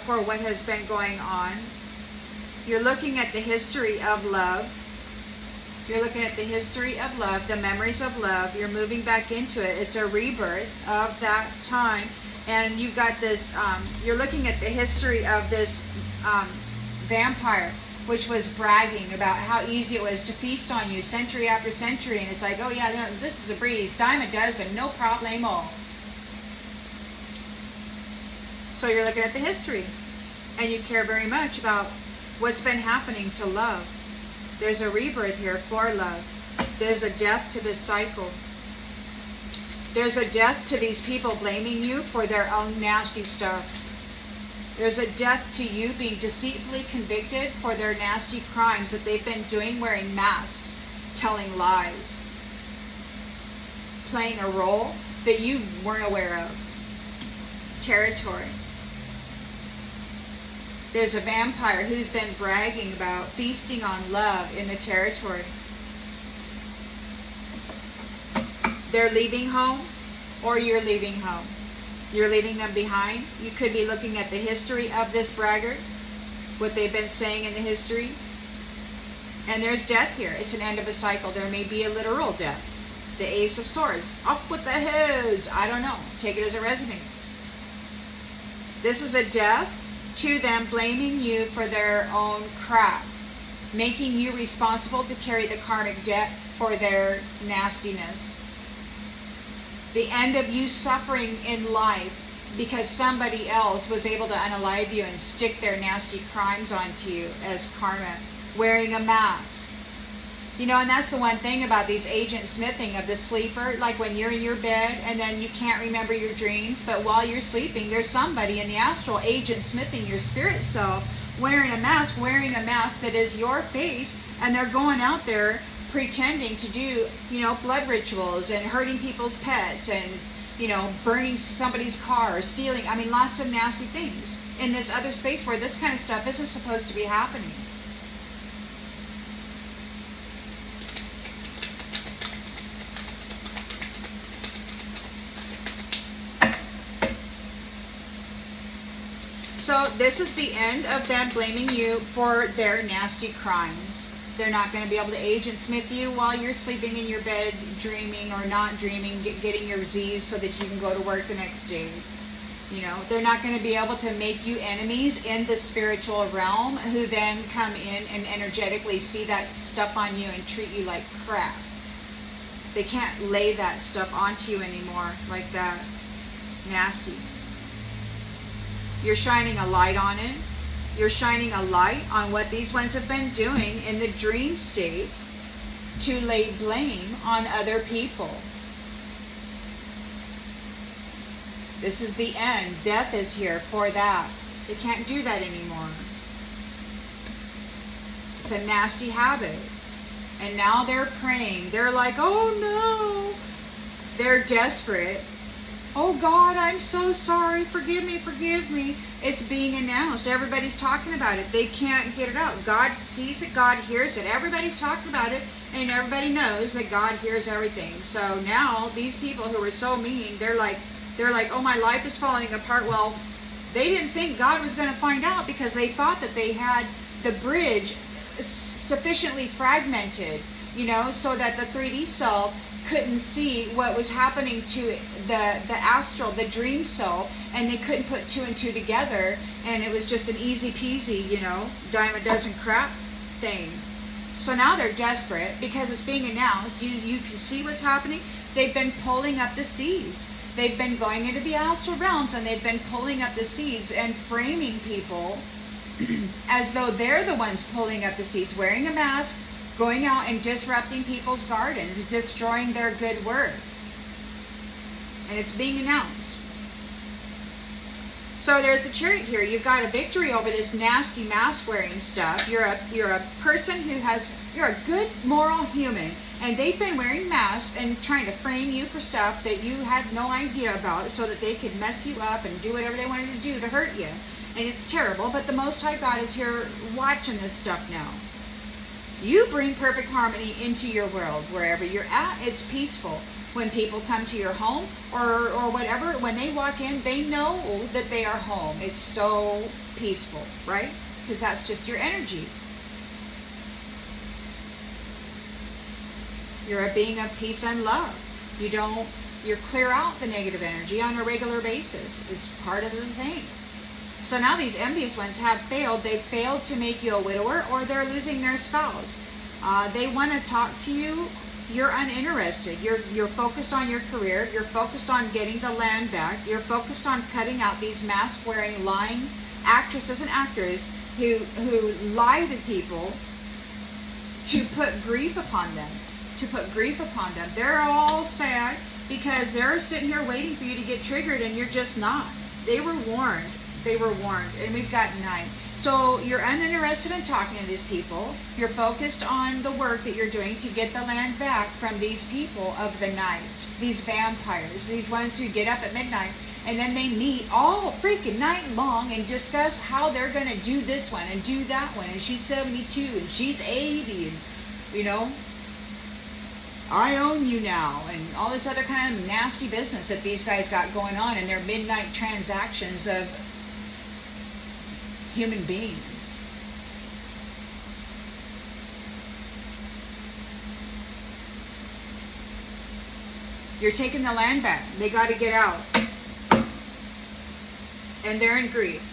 for what has been going on. You're looking at the history of love. You're looking at the history of love, the memories of love. You're moving back into it. It's a rebirth of that time. And you've got this, you're looking at the history of this vampire, which was bragging about how easy it was to feast on you century after century. And it's like, oh yeah, this is a breeze, dime a dozen, no problemo. So you're looking at the history, and you care very much about what's been happening to love. There's a rebirth here for love. There's a death to this cycle. There's a death to these people blaming you for their own nasty stuff. There's a death to you being deceitfully convicted for their nasty crimes that they've been doing, wearing masks, telling lies, playing a role that you weren't aware of. Territory. There's a vampire who's been bragging about feasting on love in the territory. They're leaving home, or you're leaving home. You're leaving them behind. You could be looking at the history of this braggart, what they've been saying in the history. And there's death here. It's an end of a cycle. There may be a literal death. The Ace of Swords. Up with the heads. I don't know. Take it as it resonates. This is a death to them blaming you for their own crap, making you responsible to carry the karmic debt for their nastiness. The end of you suffering in life because somebody else was able to unalive you and stick their nasty crimes onto you as karma, wearing a mask. And that's the one thing about these agent smithing of the sleeper, like when you're in your bed and then you can't remember your dreams, but while you're sleeping, there's somebody in the astral agent smithing your spirit self, wearing a mask that is your face, and they're going out there pretending to do, blood rituals and hurting people's pets and, burning somebody's car, stealing, lots of nasty things in this other space where this kind of stuff isn't supposed to be happening. So this is the end of them blaming you for their nasty crimes. They're not going to be able to agent smith you while you're sleeping in your bed, dreaming or not dreaming, getting your Z's so that you can go to work the next day. You know, they're not going to be able to make you enemies in the spiritual realm who then come in and energetically see that stuff on you and treat you like crap. They can't lay that stuff onto you anymore like that. Nasty. You're shining a light on it. You're shining a light on what these ones have been doing in the dream state to lay blame on other people. This is the end. Death is here for that. They can't do that anymore. It's a nasty habit. And now they're praying. They're like, oh no. They're desperate. Oh God, I'm so sorry. Forgive me, forgive me. It's being announced. Everybody's talking about it. They can't get it out. God sees it. God hears it. Everybody's talking about it. And everybody knows that God hears everything. So now these people who were so mean, they're like, oh, my life is falling apart. Well, they didn't think God was going to find out because they thought that they had the bridge sufficiently fragmented, you know, so that the 3D self couldn't see what was happening to the astral, the dream self, and they couldn't put two and two together, and it was just an easy peasy, you know, dime a dozen crap thing. So now they're desperate because it's being announced. You can see what's happening. They've been pulling up the seeds. They've been going into the astral realms and they've been pulling up the seeds and framing people as though they're the ones pulling up the seeds, wearing a mask, going out and disrupting people's gardens, destroying their good work. And it's being announced. So there's a Chariot here. You've got a victory over this nasty mask wearing stuff. You're a person who you're a good moral human, and they've been wearing masks and trying to frame you for stuff that you had no idea about so that they could mess you up and do whatever they wanted to do to hurt you. And it's terrible, but the Most High God is here watching this stuff now. You bring perfect harmony into your world. Wherever you're at, it's peaceful. When people come to your home or whatever, when they walk in, they know that they are home. It's so peaceful, right? Because that's just your energy. You're a being of peace and love. You clear out the negative energy on a regular basis. It's part of the thing. So now these envious ones have failed. They've failed to make you a widower, or they're losing their spouse. They want to talk to you. You're uninterested. You're focused on your career. You're focused on getting the land back. You're focused on cutting out these mask-wearing, lying actresses and actors who lie to people to put grief upon them. They're all sad because they're sitting here waiting for you to get triggered, and you're just not. They were warned. And we've got 9. So you're uninterested in talking to these people. You're focused on the work that you're doing to get the land back from these people of the night, these vampires, these ones who get up at midnight and then they meet all freaking night long and discuss how they're going to do this one and do that one, and she's 72 and she's 80 and, you know, I own you now, and all this other kind of nasty business that these guys got going on in their midnight transactions of human beings. You're taking the land back. They got to get out. And they're in grief.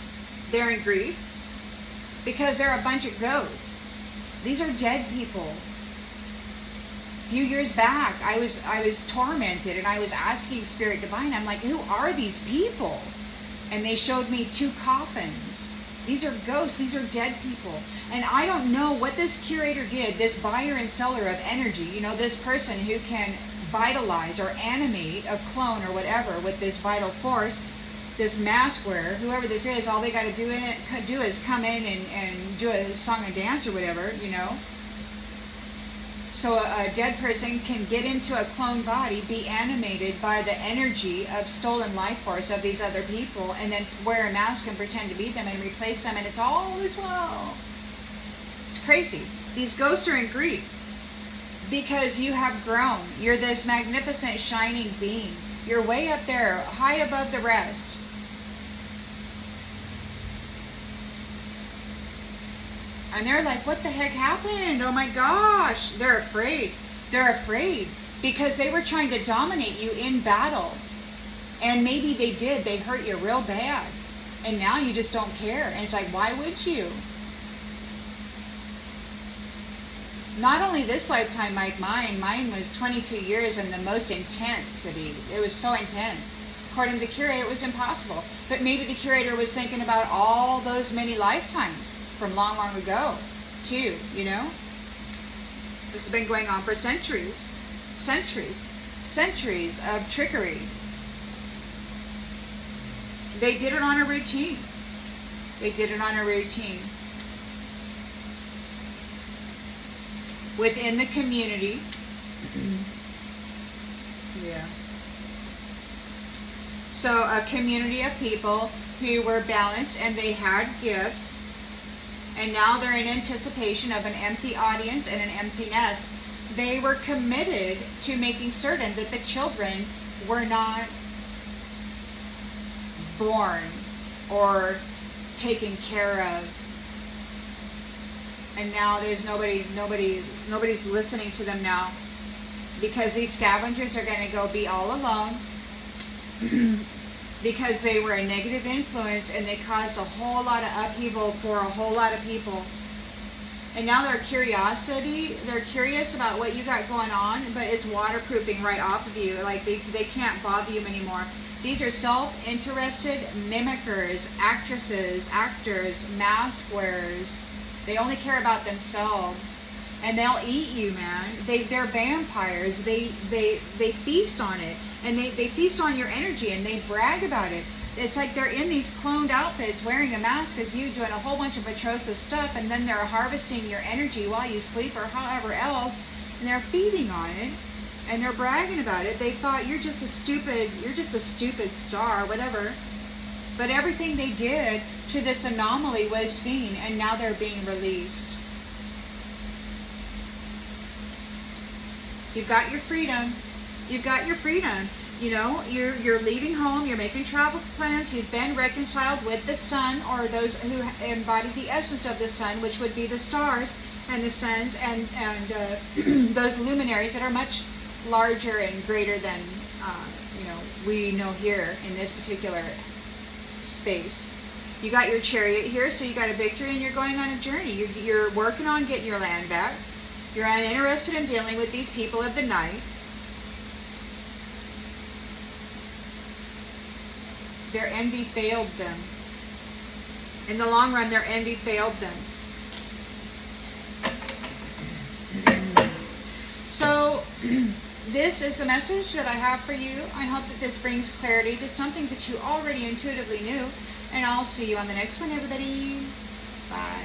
They're in grief because they're a bunch of ghosts. These are dead people. A few years back, I was tormented, and I was asking Spirit Divine, I'm like, who are these people? And they showed me 2 coffins. These are ghosts. These are dead people. And I don't know what this curator did, this buyer and seller of energy, you know, this person who can vitalize or animate a clone or whatever with this vital force, this mask wearer, whoever this is, all they got to do is come in and do a song and dance or whatever, you know. So a dead person can get into a clone body, be animated by the energy of stolen life force of these other people, and then wear a mask and pretend to be them and replace them, and it's all as well. It's crazy. These ghosts are in grief because you have grown. You're this magnificent shining being. You're way up there, high above the rest. And they're like, what the heck happened? Oh my gosh. They're afraid. They're afraid because they were trying to dominate you in battle. And maybe they did. They hurt you real bad. And now you just don't care. And it's like, why would you? Not only this lifetime like mine was 22 years and the most intensity. It was so intense. According to the curator, it was impossible. But maybe the curator was thinking about all those many lifetimes from long, long ago, too, you know? This has been going on for centuries. Centuries. Centuries of trickery. They did it on a routine. They did it on a routine. Within the community. Yeah. So a community of people who were balanced and they had gifts. And now they're in anticipation of an empty audience and an empty nest. They were committed to making certain that the children were not born or taken care of. And now there's nobody's listening to them now, because these scavengers are going to go be all alone because they were a negative influence and they caused a whole lot of upheaval for a whole lot of people. And now they're curious about what you got going on, but it's waterproofing right off of you. Like they can't bother you anymore. These are self-interested mimickers, actresses, actors, mask wearers. They only care about themselves, and they'll eat you, man. They're vampires. They feast on it, and they feast on your energy, and they brag about it. It's like they're in these cloned outfits, wearing a mask as you, doing a whole bunch of atrocious stuff, and then they're harvesting your energy while you sleep or however else, and they're feeding on it, and they're bragging about it. They thought you're just a stupid star, whatever. But everything they did to this anomaly was seen, and now they're being released. You've got your freedom. You've got your freedom. You know, you're leaving home, you're making travel plans, you've been reconciled with the sun, or those who embody the essence of the sun, which would be the stars and the suns and those luminaries that are much larger and greater than we know here in this particular space. You got your chariot here, so you got a victory, and you're going on a journey. You're working on getting your land back. You're uninterested in dealing with these people of the night. Their envy failed them. In the long run, their envy failed them. So, this is the message that I have for you. I hope that this brings clarity to something that you already intuitively knew. And I'll see you on the next one, everybody. Bye.